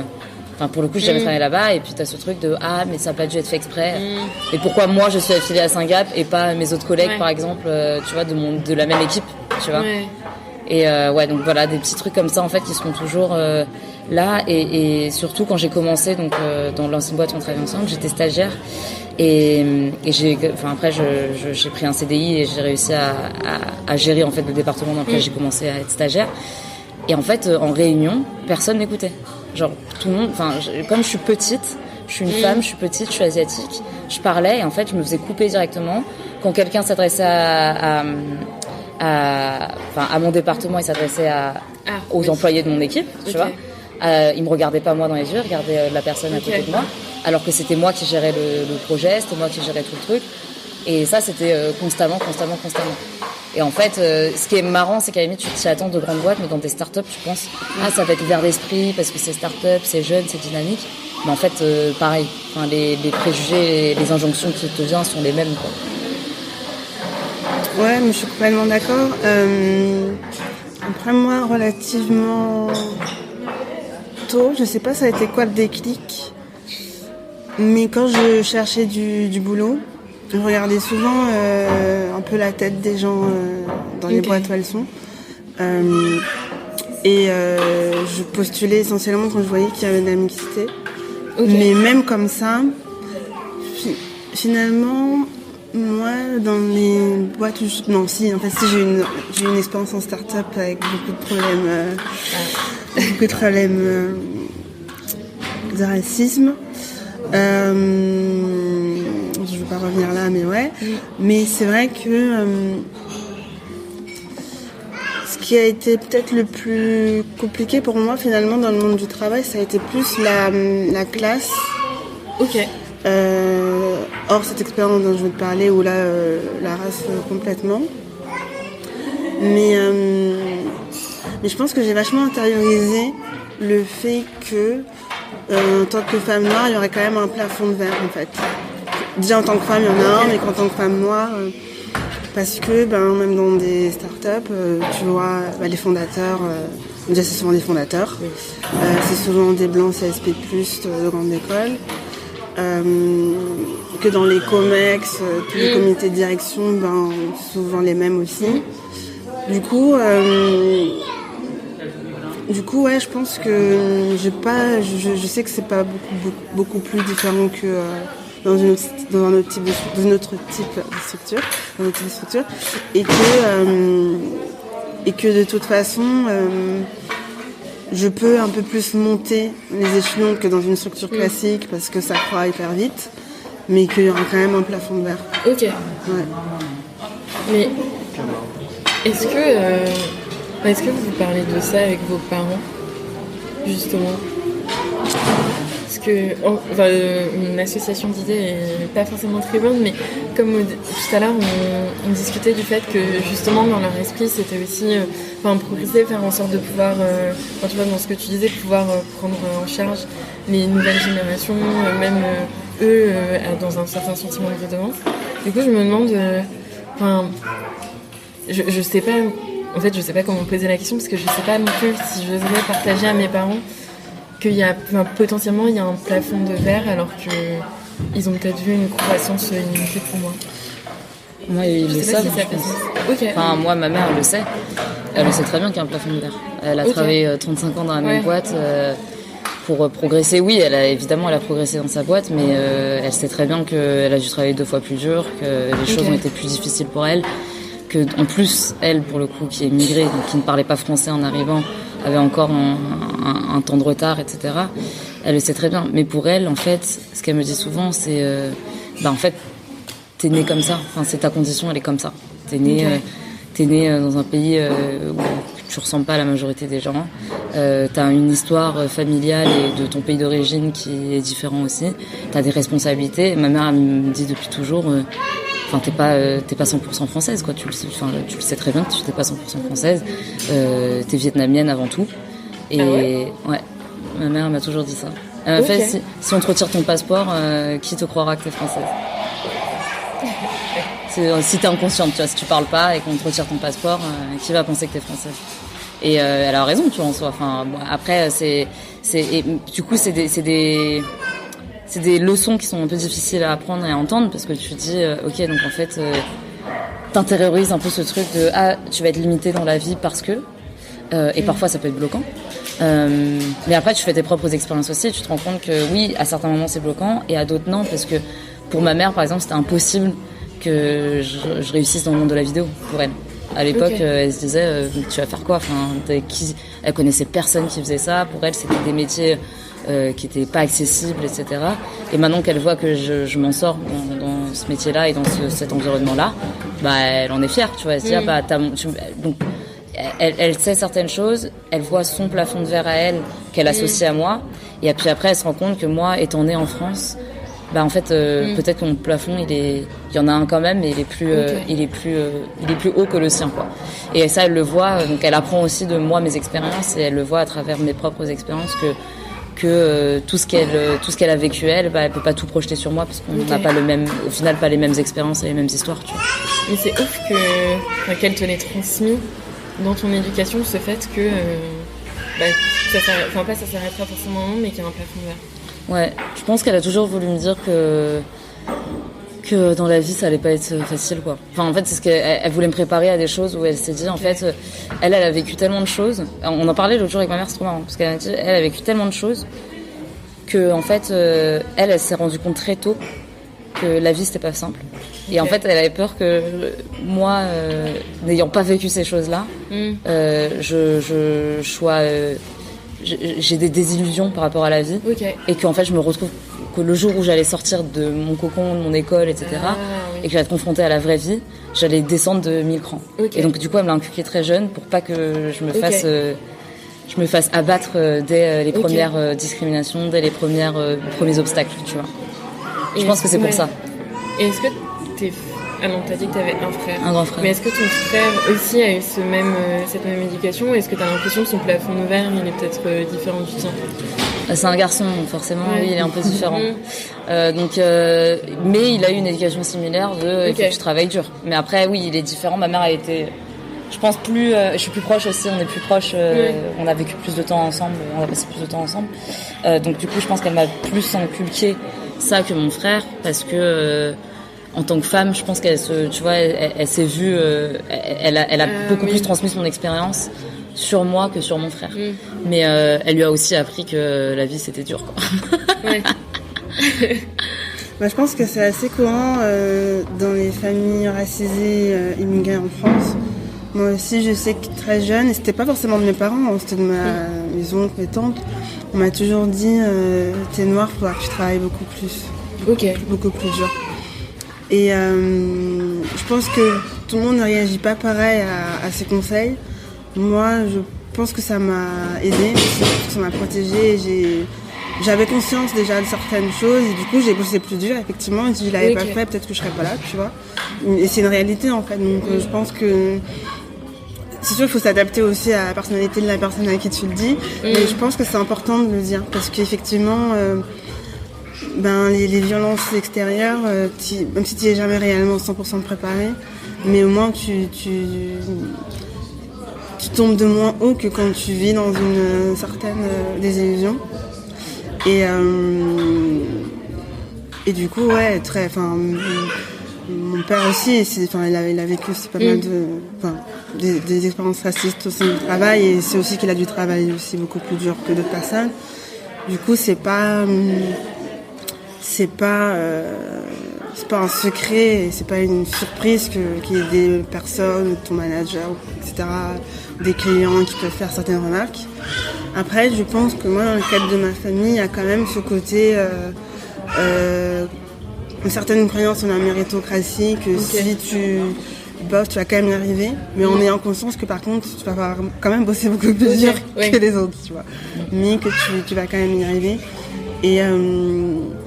Enfin, pour le coup, j'ai jamais travaillé là-bas, et puis t'as ce truc de mais ça a pas dû être fait exprès. Et pourquoi moi je suis affiliée à Singapour et pas mes autres collègues, par exemple, tu vois, de la même équipe, tu vois. Et donc voilà, des petits trucs comme ça en fait qui seront toujours là. Et surtout quand j'ai commencé, donc dans l'ancienne boîte où on travaillait ensemble, j'étais stagiaire et après j'ai pris un CDI et j'ai réussi à gérer en fait le département dans lequel j'ai commencé à être stagiaire. Et en fait, en réunion, personne n'écoutait. Genre, tout le monde, comme je suis petite, je suis une femme, je suis petite, je suis asiatique, je parlais et en fait, je me faisais couper directement. Quand quelqu'un s'adressait à mon département, il s'adressait aux employés de mon équipe, tu vois. Il me regardait pas moi dans les yeux, il regardait la personne à côté de moi, alors que c'était moi qui gérais le projet, c'était moi qui gérais tout le truc. Et ça, c'était constamment. Et en fait, ce qui est marrant, c'est qu'à la limite, tu t'y attends de grandes boîtes, mais dans des startups, tu penses, ça va être ouvert d'esprit parce que c'est startup, c'est jeune, c'est dynamique. Mais en fait, pareil. Enfin, les préjugés, les injonctions qui te viennent sont les mêmes, quoi. Ouais, mais je suis complètement d'accord. Après moi, relativement tôt, je sais pas ça a été quoi le déclic, mais quand je cherchais du boulot, je regardais souvent un peu la tête des gens dans les boîtes où elles sont. Je postulais essentiellement quand je voyais qu'il y avait de la mixité. Mais même comme ça, finalement, moi, dans les boîtes où j'ai eu une expérience en start-up avec beaucoup de problèmes de racisme. Je ne veux pas revenir là, mais ouais. Mais c'est vrai que ce qui a été peut-être le plus compliqué pour moi, finalement, dans le monde du travail, ça a été plus la classe. Hors cette expérience dont je veux te parler, où là, la race complètement. Mais je pense que j'ai vachement intériorisé le fait que en tant que femme noire, il y aurait quand même un plafond de verre en fait. Déjà en tant que femme, il y en a un, mais qu'en tant que femme noire, parce que même dans des startups, tu vois, les fondateurs, déjà c'est souvent des fondateurs, c'est souvent des blancs CSP+, de grande école. que dans les comex, tous les comités de direction, souvent les mêmes aussi. Du coup, ouais, je pense que je sais que c'est pas beaucoup plus différent que dans un autre type de structure, et que de toute façon, je peux un peu plus monter les échelons que dans une structure classique parce que ça croît hyper vite, mais qu'il y aura quand même un plafond de verre. Ok. Ouais. Mais est-ce que vous parlez de ça avec vos parents, justement? Parce que une association d'idées est pas forcément très bonne, mais comme tout à l'heure on discutait du fait que justement dans leur esprit c'était aussi progresser, faire en sorte de pouvoir, tu vois, dans ce que tu disais, pouvoir prendre en charge les nouvelles générations, même eux dans un certain sentiment de redevance. Du coup je me demande, je sais pas. En fait, je sais pas comment poser la question parce que je sais pas non plus si j'oserais partager à mes parents qu'il y a potentiellement il y a un plafond de verre alors que ils ont peut-être vu une croissance limitée pour moi. Moi, ils le savent, je pense. Okay. Enfin, moi, ma mère, elle le sait. Elle le sait très bien qu'il y a un plafond de verre. Elle a travaillé 35 ans dans la même boîte pour progresser. Oui, elle a progressé dans sa boîte, mais elle sait très bien qu'elle a dû travailler 2 fois plus dur, que les choses ont été plus difficiles pour elle. Que en plus, elle, pour le coup, qui est migrée, donc qui ne parlait pas français en arrivant, avait encore un temps de retard, etc. Elle le sait très bien. Mais pour elle, en fait, ce qu'elle me dit souvent, c'est en fait, t'es née comme ça. Enfin, c'est ta condition, elle est comme ça. T'es née dans un pays où tu ressembles pas à la majorité des gens. T'as une histoire familiale et de ton pays d'origine qui est différent aussi. T'as des responsabilités. Ma mère, elle me dit depuis toujours... t'es pas 100% française, quoi. Tu le sais très bien que tu n'es pas 100% française. T'es vietnamienne avant tout. Et ouais, ma mère m'a toujours dit ça. Elle m'a fait, si on te retire ton passeport, qui te croira que t'es française? Si t'es inconsciente, tu vois, si tu parles pas et qu'on te retire ton passeport, qui va penser que t'es française? Et elle a raison, tu vois, en soi. Enfin, après, du coup, c'est des leçons qui sont un peu difficiles à apprendre et à entendre parce que tu te dis ok, donc en fait t'intériorises un peu ce truc de tu vas être limité dans la vie parce que et parfois ça peut être bloquant, mais après tu fais tes propres expériences aussi et tu te rends compte que oui, à certains moments c'est bloquant et à d'autres non, parce que pour ma mère par exemple c'était impossible que je réussisse dans le monde de la vidéo pour elle. À l'époque, elle se disait tu vas faire quoi? Elle connaissait personne qui faisait ça. Pour elle c'était des métiers qui n'étaient pas accessibles, etc. Et maintenant qu'elle voit que je m'en sors dans ce métier-là et dans cet environnement-là, elle en est fière, tu vois. Elle se dit, donc, elle sait certaines choses, elle voit son plafond de verre à elle, qu'elle associe à moi, et puis après, elle se rend compte que moi, étant née en France, en fait, peut-être que mon plafond, il y en a un quand même, mais il est plus haut que le sien, quoi. Et ça, elle le voit, donc elle apprend aussi de moi mes expériences, et elle le voit à travers mes propres expériences que tout ce qu'elle a vécu elle peut pas tout projeter sur moi parce qu'on n'a pas au final pas les mêmes expériences et les mêmes histoires, tu vois. Mais c'est ouf qu'elle te l'ait transmis dans ton éducation, ce fait que ça s'arrêtera forcément un moment, mais qu'il y a un plafond vert. Ouais, je pense qu'elle a toujours voulu me dire que dans la vie ça allait pas être facile, quoi. Enfin, en fait, c'est ce qu'elle voulait me préparer à des choses où elle s'est dit, en fait, elle a vécu tellement de choses. On en parlait l'autre jour avec ma mère, c'est trop marrant, parce qu'elle a dit, elle a vécu tellement de choses que, en fait, elle s'est rendue compte très tôt que la vie c'était pas simple. Et en fait, elle avait peur que moi, n'ayant pas vécu ces choses-là, j'ai des désillusions par rapport à la vie, et qu'en fait je me retrouve que le jour où j'allais sortir de mon cocon, de mon école, etc., et que j'allais être confrontée à la vraie vie, j'allais descendre de 1000 crans. Et donc du coup elle me l'a inculqué très jeune pour pas que je me fasse abattre dès les premières discriminations, dès les premiers obstacles, tu vois. Je pense que c'est pour ça. Et est-ce que t'as dit que t'avais un frère. Un grand frère. Mais est-ce que ton frère aussi a eu cette même éducation, ou est-ce que t'as l'impression que son plafond de verre, il est peut-être différent du tien? C'est un garçon, donc forcément, oui, il est un peu différent. Mais il a eu une éducation similaire il faut que tu travailles dur. Mais après, oui, il est différent. Ma mère a été, je pense, je suis plus proche aussi, on est plus proche, on a vécu plus de temps ensemble, on a passé plus de temps ensemble. Donc du coup, je pense qu'elle m'a plus inculqué ça que mon frère, parce que en tant que femme, je pense qu'elle s'est vue, elle a beaucoup plus transmis son expérience sur moi que sur mon frère. Mais elle lui a aussi appris que la vie c'était dur, quoi. Ouais. Je pense que c'est assez courant dans les familles racisées immigrées en France. Moi aussi, je sais que très jeune, et c'était pas forcément de mes parents, c'était de mes oncles, mes tantes, on m'a toujours dit t'es noire, il faudra que tu travailles beaucoup plus. Ok. Beaucoup plus dur. Et je pense que tout le monde ne réagit pas pareil à ces conseils. Moi, je pense que ça m'a aidée, ça m'a protégée. J'avais conscience déjà de certaines choses et du coup j'ai bossé plus dur effectivement, et si je l'avais pas fait peut-être que je serais pas là, tu vois. Et c'est une réalité en fait, donc je pense que c'est sûr qu'il faut s'adapter aussi à la personnalité de la personne à qui tu le dis, mais je pense que c'est important de le dire parce qu'effectivement les violences extérieures, même si tu n'es jamais réellement 100% préparé, mais au moins tu tombes de moins haut que quand tu vis dans une certaine désillusion. Et du coup, ouais, mon père aussi, il a vécu aussi pas mal des expériences racistes au sein du travail, et c'est aussi qu'il a dû travailler aussi beaucoup plus dur que d'autres personnes. Du coup, c'est pas un secret, et c'est pas une surprise qu'il y ait des personnes, ton manager, etc., des clients qui peuvent faire certaines remarques. Après, je pense que moi, dans le cadre de ma famille, il y a quand même ce côté, une certaine croyance en la méritocratie, que si tu bosses, tu vas quand même y arriver, mais en ayant conscience que par contre, tu vas quand même bosser beaucoup plus dur que les autres, tu vois. Mais que tu vas quand même y arriver. Et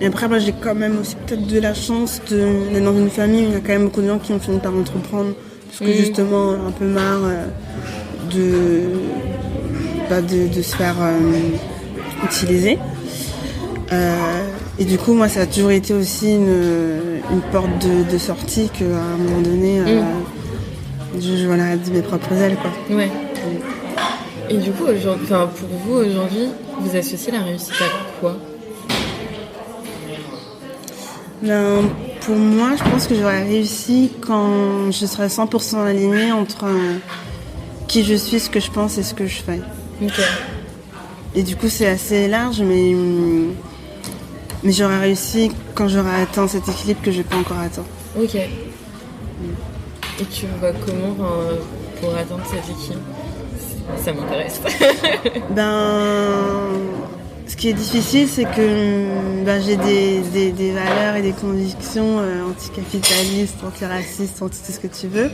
après, moi, j'ai quand même aussi peut-être de la chance d'être dans une famille où il y a quand même beaucoup de gens qui ont fini par entreprendre, parce que justement, un peu marre de se faire utiliser. Et du coup, moi, ça a toujours été aussi une porte de sortie qu'à un moment donné, je voilà, de mes propres ailes, quoi. Ouais. Et du coup, pour vous, aujourd'hui, vous associez la réussite à quoi ? Pour moi, je pense que j'aurais réussi quand je serais 100% alignée entre qui je suis, ce que je pense et ce que je fais. Okay. Et du coup, c'est assez large, mais j'aurais réussi quand j'aurais atteint cet équilibre que je n'ai pas encore atteint. Ok. Et tu vas comment pour atteindre cet équilibre ? Ça m'intéresse. Ce qui est difficile, c'est que j'ai des valeurs et des convictions anticapitalistes, antiracistes, anti tout ce que tu veux.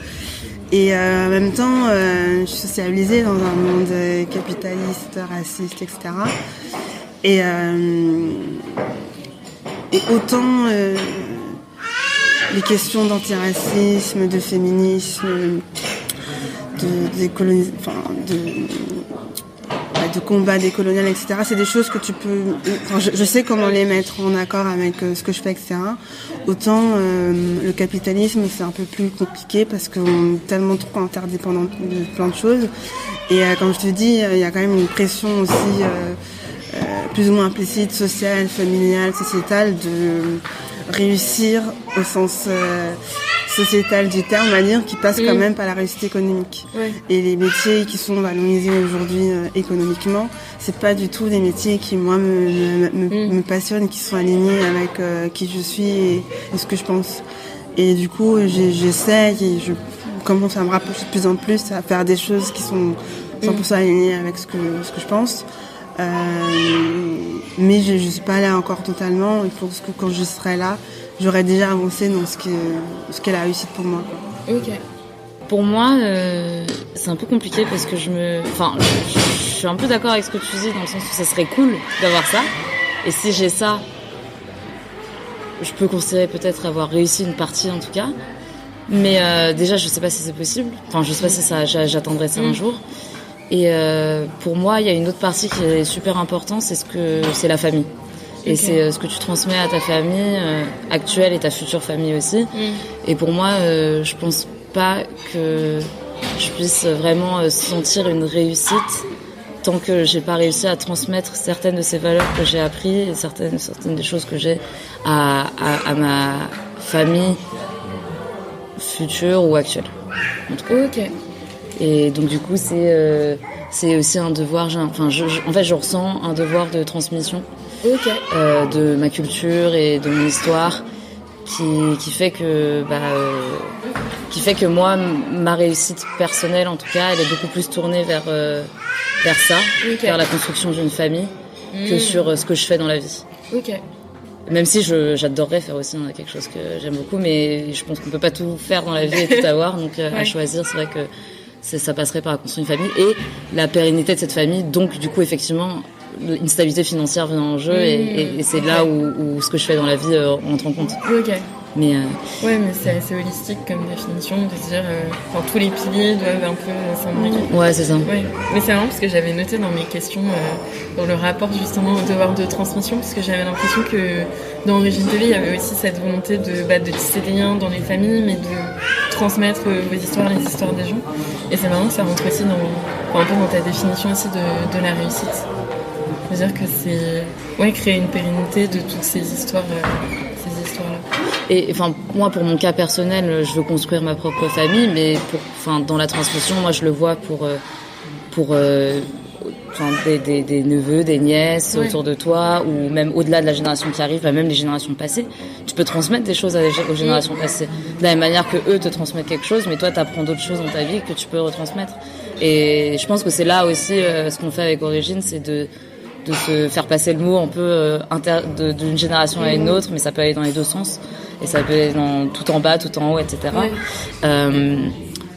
Et en même temps, je suis socialisée dans un monde capitaliste, raciste, etc. Et autant les questions d'antiracisme, de féminisme, de combat décolonial, etc. C'est des choses que tu peux... je sais comment les mettre en accord avec ce que je fais, etc. Autant le capitalisme, c'est un peu plus compliqué parce qu'on est tellement trop interdépendant de plein de choses. Et comme je te dis, il y a quand même une pression aussi plus ou moins implicite, sociale, familiale, sociétale, de réussir au sens... sociétale du terme, on va dire, qui passe quand même par la réussite économique. Ouais. Et les métiers qui sont valorisés aujourd'hui économiquement, c'est pas du tout des métiers qui, moi, me passionnent, qui sont alignés avec qui je suis et ce que je pense. Et du coup, j'essaye et je commence à me rapprocher de plus en plus, à faire des choses qui sont 100% alignées avec ce que je pense. Mais je suis pas là encore totalement. Il faut que quand je serai là, j'aurais déjà avancé dans ce qu'est la réussite pour moi, quoi. Ok. Pour moi, c'est un peu compliqué parce que je suis un peu d'accord avec ce que tu dis dans le sens où ça serait cool d'avoir ça. Et si j'ai ça, je peux considérer peut-être avoir réussi une partie en tout cas. Mais déjà, je sais pas si c'est possible. Enfin, je sais pas si j'atteindrai ça un jour. Et pour moi, il y a une autre partie qui est super importante, c'est la famille. Et c'est ce que tu transmets à ta famille actuelle et ta future famille aussi. Et pour moi, je pense pas que je puisse vraiment sentir une réussite tant que j'ai pas réussi à transmettre certaines de ces valeurs que j'ai apprises et certaines des choses que j'ai à ma famille future ou actuelle. En tout cas. Ok. Et donc du coup c'est aussi un devoir. En fait je ressens un devoir de transmission de ma culture et de mon histoire qui fait que moi ma réussite personnelle en tout cas elle est beaucoup plus tournée vers ça, vers la construction d'une famille que sur ce que je fais dans la vie. Ok. Même si j'adorerais faire aussi quelque chose que j'aime beaucoup, mais je pense qu'on peut pas tout faire dans la vie et tout avoir, donc à choisir, c'est vrai que ça passerait par la construire une famille et la pérennité de cette famille. Donc du coup, effectivement, une stabilité financière vient en jeu et c'est là où ce que je fais dans la vie entre en compte. Ok. Mais ouais, mais c'est assez holistique comme définition de se dire tous les piliers doivent un peu s'imbriquer. Ouais, c'est ça. Ouais. Mais c'est marrant parce que j'avais noté dans mes questions dans le rapport justement au devoir de transmission, parce que j'avais l'impression que dans Origine TV il y avait aussi cette volonté de tisser des liens dans les familles, mais de transmettre vos histoires, les histoires des gens. Et c'est marrant que ça rentre aussi un peu dans ta définition aussi de la réussite. C'est-à-dire que c'est créer une pérennité de toutes ces histoires. Et enfin, moi, pour mon cas personnel, je veux construire ma propre famille, mais dans la transmission, moi, je le vois pour des neveux, des nièces autour de toi, ou même au-delà de la génération qui arrive, même les générations passées. Tu peux transmettre des choses aux générations passées. De la même manière que eux te transmettent quelque chose, mais toi, t'apprends d'autres choses dans ta vie que tu peux retransmettre. Et je pense que c'est là aussi ce qu'on fait avec Origine, c'est de se faire passer le mot un peu d'une génération à une autre, mais ça peut aller dans les deux sens. Et ça peut aller tout en bas, tout en haut, etc.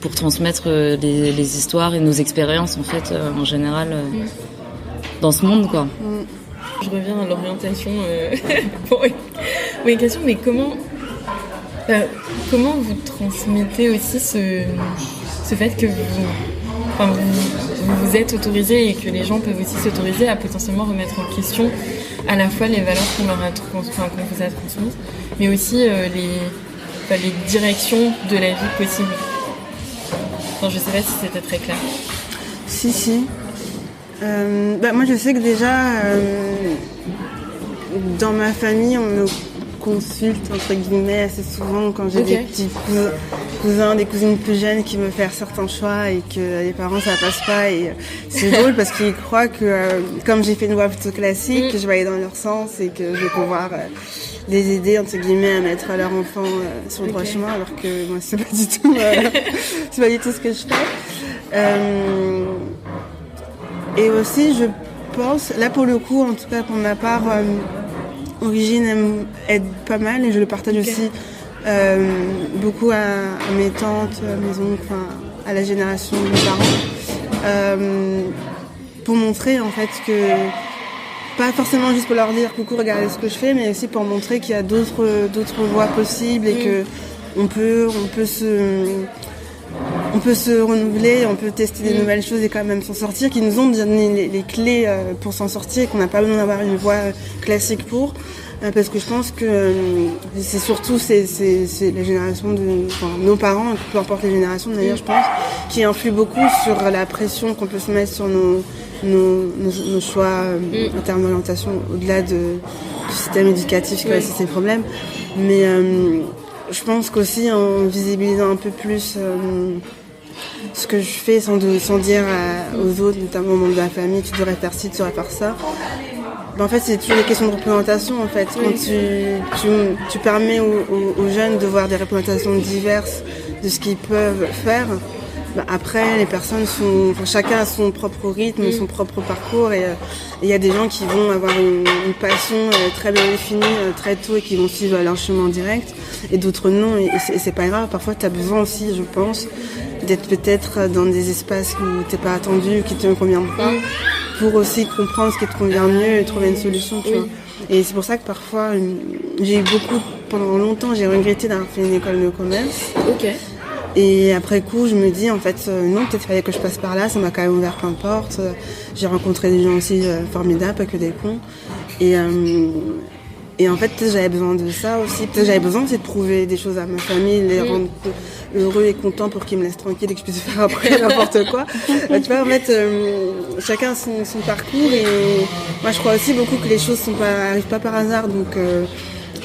Pour transmettre les histoires et nos expériences, en fait, en général, dans ce monde, quoi. Je reviens à l'orientation pour une question, mais comment vous transmettez aussi ce fait que vous êtes autorisé et que les gens peuvent aussi s'autoriser à potentiellement remettre en question à la fois les valeurs qu'on vous a transmises, mais aussi les directions de la vie possible. Je ne sais pas si c'était très clair. Si. Moi, je sais que déjà, dans ma famille, on me consulte, entre guillemets, assez souvent quand j'ai des petits cousins, des cousines plus jeunes qui me font certains choix et que les parents, ça passe pas. Et c'est drôle parce qu'ils croient que, comme j'ai fait une voie plutôt classique, que je vais aller dans leur sens et que je vais pouvoir les aider, entre guillemets, à mettre leur enfant sur le droit chemin, alors que moi, c'est pas du tout, c'est pas du tout ce que je fais. Et aussi, je pense, là pour le coup, en tout cas pour ma part, Origine aide pas mal et je le partage aussi beaucoup à mes tantes, à mes oncles, à la génération de mes parents, pour montrer en fait que, pas forcément juste pour leur dire coucou, regardez ce que je fais, mais aussi pour montrer qu'il y a d'autres voies possibles et que on peut se renouveler, on peut tester des nouvelles choses et quand même s'en sortir, qui nous ont donné les clés pour s'en sortir et qu'on n'a pas besoin d'avoir une voie classique pour. Parce que je pense que c'est surtout c'est la génération de nos parents, peu importe les générations d'ailleurs, je pense, qui influent beaucoup sur la pression qu'on peut se mettre sur nos choix en termes d'orientation, au-delà du système éducatif qui a aussi ses problèmes. Mais je pense qu'aussi en visibilisant un peu plus ce que je fais sans dire aux autres, notamment aux membres de la famille, tu devrais faire ci, tu devrais faire ça. En fait, c'est toujours des questions de représentation. En fait, quand tu permets aux jeunes de voir des représentations diverses de ce qu'ils peuvent faire, après, les personnes chacun a son propre rythme, son propre parcours, et il y a des gens qui vont avoir une passion très bien définie très tôt et qui vont suivre leur chemin direct, et d'autres non, et c'est pas grave. Parfois, tu as besoin aussi, je pense, d'être peut-être dans des espaces où t'es pas attendu, qui te conviennent pas, pour aussi comprendre ce qui te convient mieux et trouver une solution, tu vois. Et c'est pour ça que parfois, pendant longtemps, j'ai regretté d'avoir fait une école de commerce. Et après coup, je me dis, en fait, non, peut-être qu'il fallait que je passe par là, ça m'a quand même ouvert plein de portes. J'ai rencontré des gens aussi formidables, pas que des cons. Et en fait, peut-être j'avais besoin de ça aussi. Peut-être j'avais besoin aussi de prouver des choses à ma famille, les rendre heureux et contents pour qu'ils me laissent tranquille et que je puisse faire après n'importe quoi. Tu vois, en fait, chacun a son parcours et moi, je crois aussi beaucoup que les choses arrivent pas par hasard. Donc,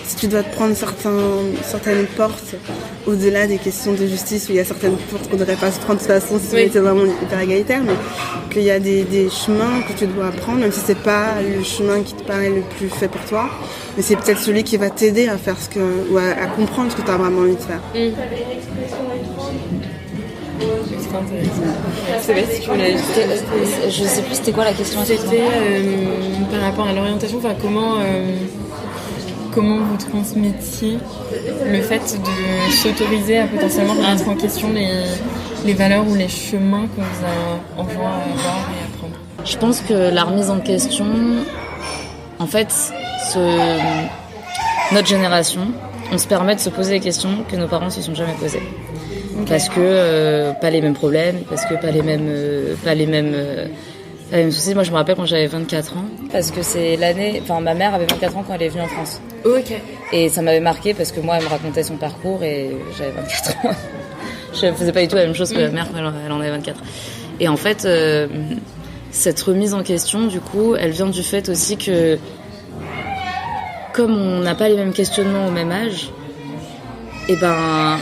si tu dois te prendre certaines portes au-delà des questions de justice où il y a certaines portes qu'on ne devrait pas se prendre de toute façon si on était vraiment hyper égalitaire, mais qu'il y a des chemins que tu dois prendre, même si c'est pas le chemin qui te paraît le plus fait pour toi, mais c'est peut-être celui qui va t'aider à faire ou à comprendre ce que tu as vraiment envie de faire. C'est intéressant. C'est vrai, si tu voulais... Je sais plus c'était quoi la question. C'était par rapport à l'orientation, enfin comment vous transmettiez le fait de s'autoriser à potentiellement remettre en question les valeurs ou les chemins qu'on vous envoie à avoir et à prendre. Je pense que la remise en question, en fait, notre génération, on se permet de se poser des questions que nos parents se sont jamais posées. Okay. Parce que pas les mêmes problèmes, parce que pas les mêmes soucis. Moi, je me rappelle quand j'avais 24 ans, parce que c'est l'année... Enfin, ma mère avait 24 ans quand elle est venue en France. Ok. Et ça m'avait marqué parce que moi, elle me racontait son parcours et j'avais 24 ans. Je faisais pas du tout la même chose que ma mère quand elle en avait 24. Et en fait, cette remise en question, du coup, elle vient du fait aussi que, comme on n'a pas les mêmes questionnements au même âge, et ben...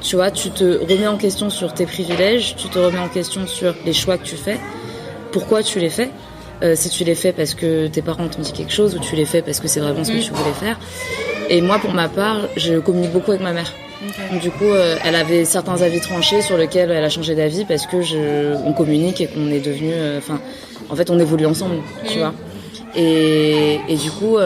Tu vois, tu te remets en question sur tes privilèges, tu te remets en question sur les choix que tu fais, pourquoi tu les fais, si tu les fais parce que tes parents t'ont dit quelque chose ou tu les fais parce que c'est vraiment ce que tu voulais faire. Et moi, pour ma part, je communique beaucoup avec ma mère. Okay. Donc, du coup, elle avait certains avis tranchés sur lesquels elle a changé d'avis parce que on communique et qu'on est devenu... en fait, on évolue ensemble, tu vois. Et du coup,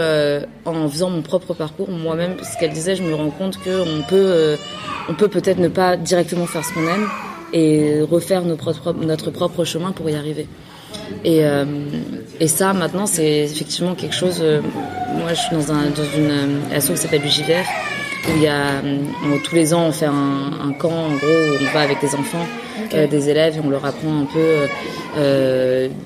en faisant mon propre parcours, moi-même, ce qu'elle disait, je me rends compte qu'on peut peut-être ne pas directement faire ce qu'on aime et refaire notre propre chemin pour y arriver. Et ça, maintenant, c'est effectivement quelque chose... moi, je suis dans une asso qui s'appelle l'UJVF, où il y a... tous les ans, on fait un camp, en gros, où on va avec des enfants, okay. Des élèves, et on leur apprend un peu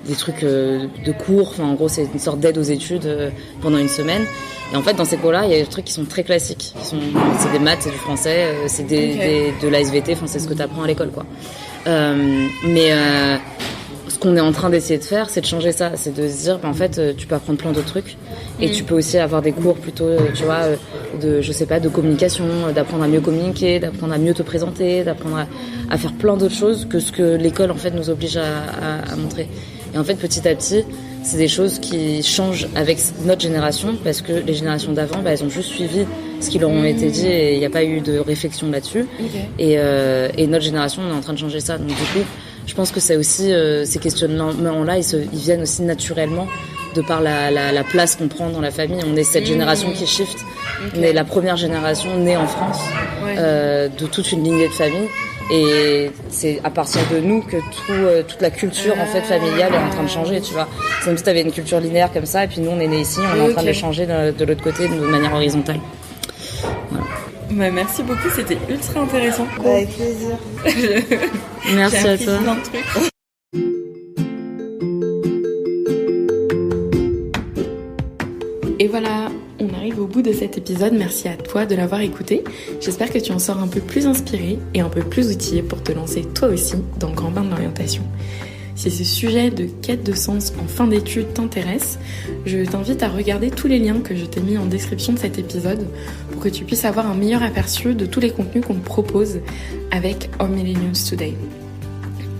des trucs de cours. Enfin, en gros, c'est une sorte d'aide aux études pendant une semaine. Et en fait, dans ces cours-là, il y a des trucs qui sont très classiques. C'est des maths, c'est du français, c'est de la SVT, enfin, c'est ce que tu apprends à l'école, quoi. Ce qu'on est en train d'essayer de faire, c'est de changer ça. C'est de se dire, en fait, tu peux apprendre plein d'autres trucs. Et tu peux aussi avoir des cours plutôt, tu vois, de communication, d'apprendre à mieux communiquer, d'apprendre à mieux te présenter, d'apprendre à faire plein d'autres choses que ce que l'école, en fait, nous oblige à montrer. Et en fait, petit à petit, c'est des choses qui changent avec notre génération, parce que les générations d'avant, elles ont juste suivi ce qui leur ont été dit et il n'y a pas eu de réflexion là-dessus. Okay. Et notre génération, on est en train de changer ça. Donc du coup, je pense que c'est aussi ces questionnements-là, ils viennent aussi naturellement de par la place qu'on prend dans la famille. On est cette génération qui shift. Okay. On est la première génération née en France, de toute une lignée de famille. Et c'est à partir de nous que toute la culture en fait familiale est en train de changer, tu vois. C'est comme si tu avais une culture linéaire comme ça, et puis nous on est nés ici, on est en train de changer de l'autre côté de manière horizontale. Voilà. Bah, merci beaucoup, c'était ultra intéressant. Avec plaisir. Merci à toi. Plein de trucs. Et voilà, on arrive au bout de cet épisode. Merci à toi de l'avoir écouté. J'espère que tu en sors un peu plus inspiré et un peu plus outillé pour te lancer toi aussi dans le grand bain de l'orientation. Si ce sujet de quête de sens en fin d'études t'intéresse, je t'invite à regarder tous les liens que je t'ai mis en description de cet épisode pour que tu puisses avoir un meilleur aperçu de tous les contenus qu'on te propose avec Our Millennials Today.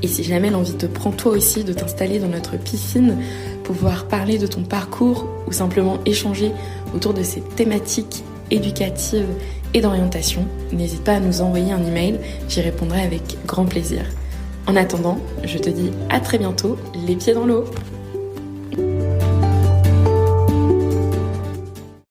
Et si jamais l'envie te prend toi aussi de t'installer dans notre piscine pour pouvoir parler de ton parcours ou simplement échanger autour de ces thématiques éducatives et d'orientation, n'hésite pas à nous envoyer un email, j'y répondrai avec grand plaisir. En attendant, je te dis à très bientôt, les pieds dans l'eau.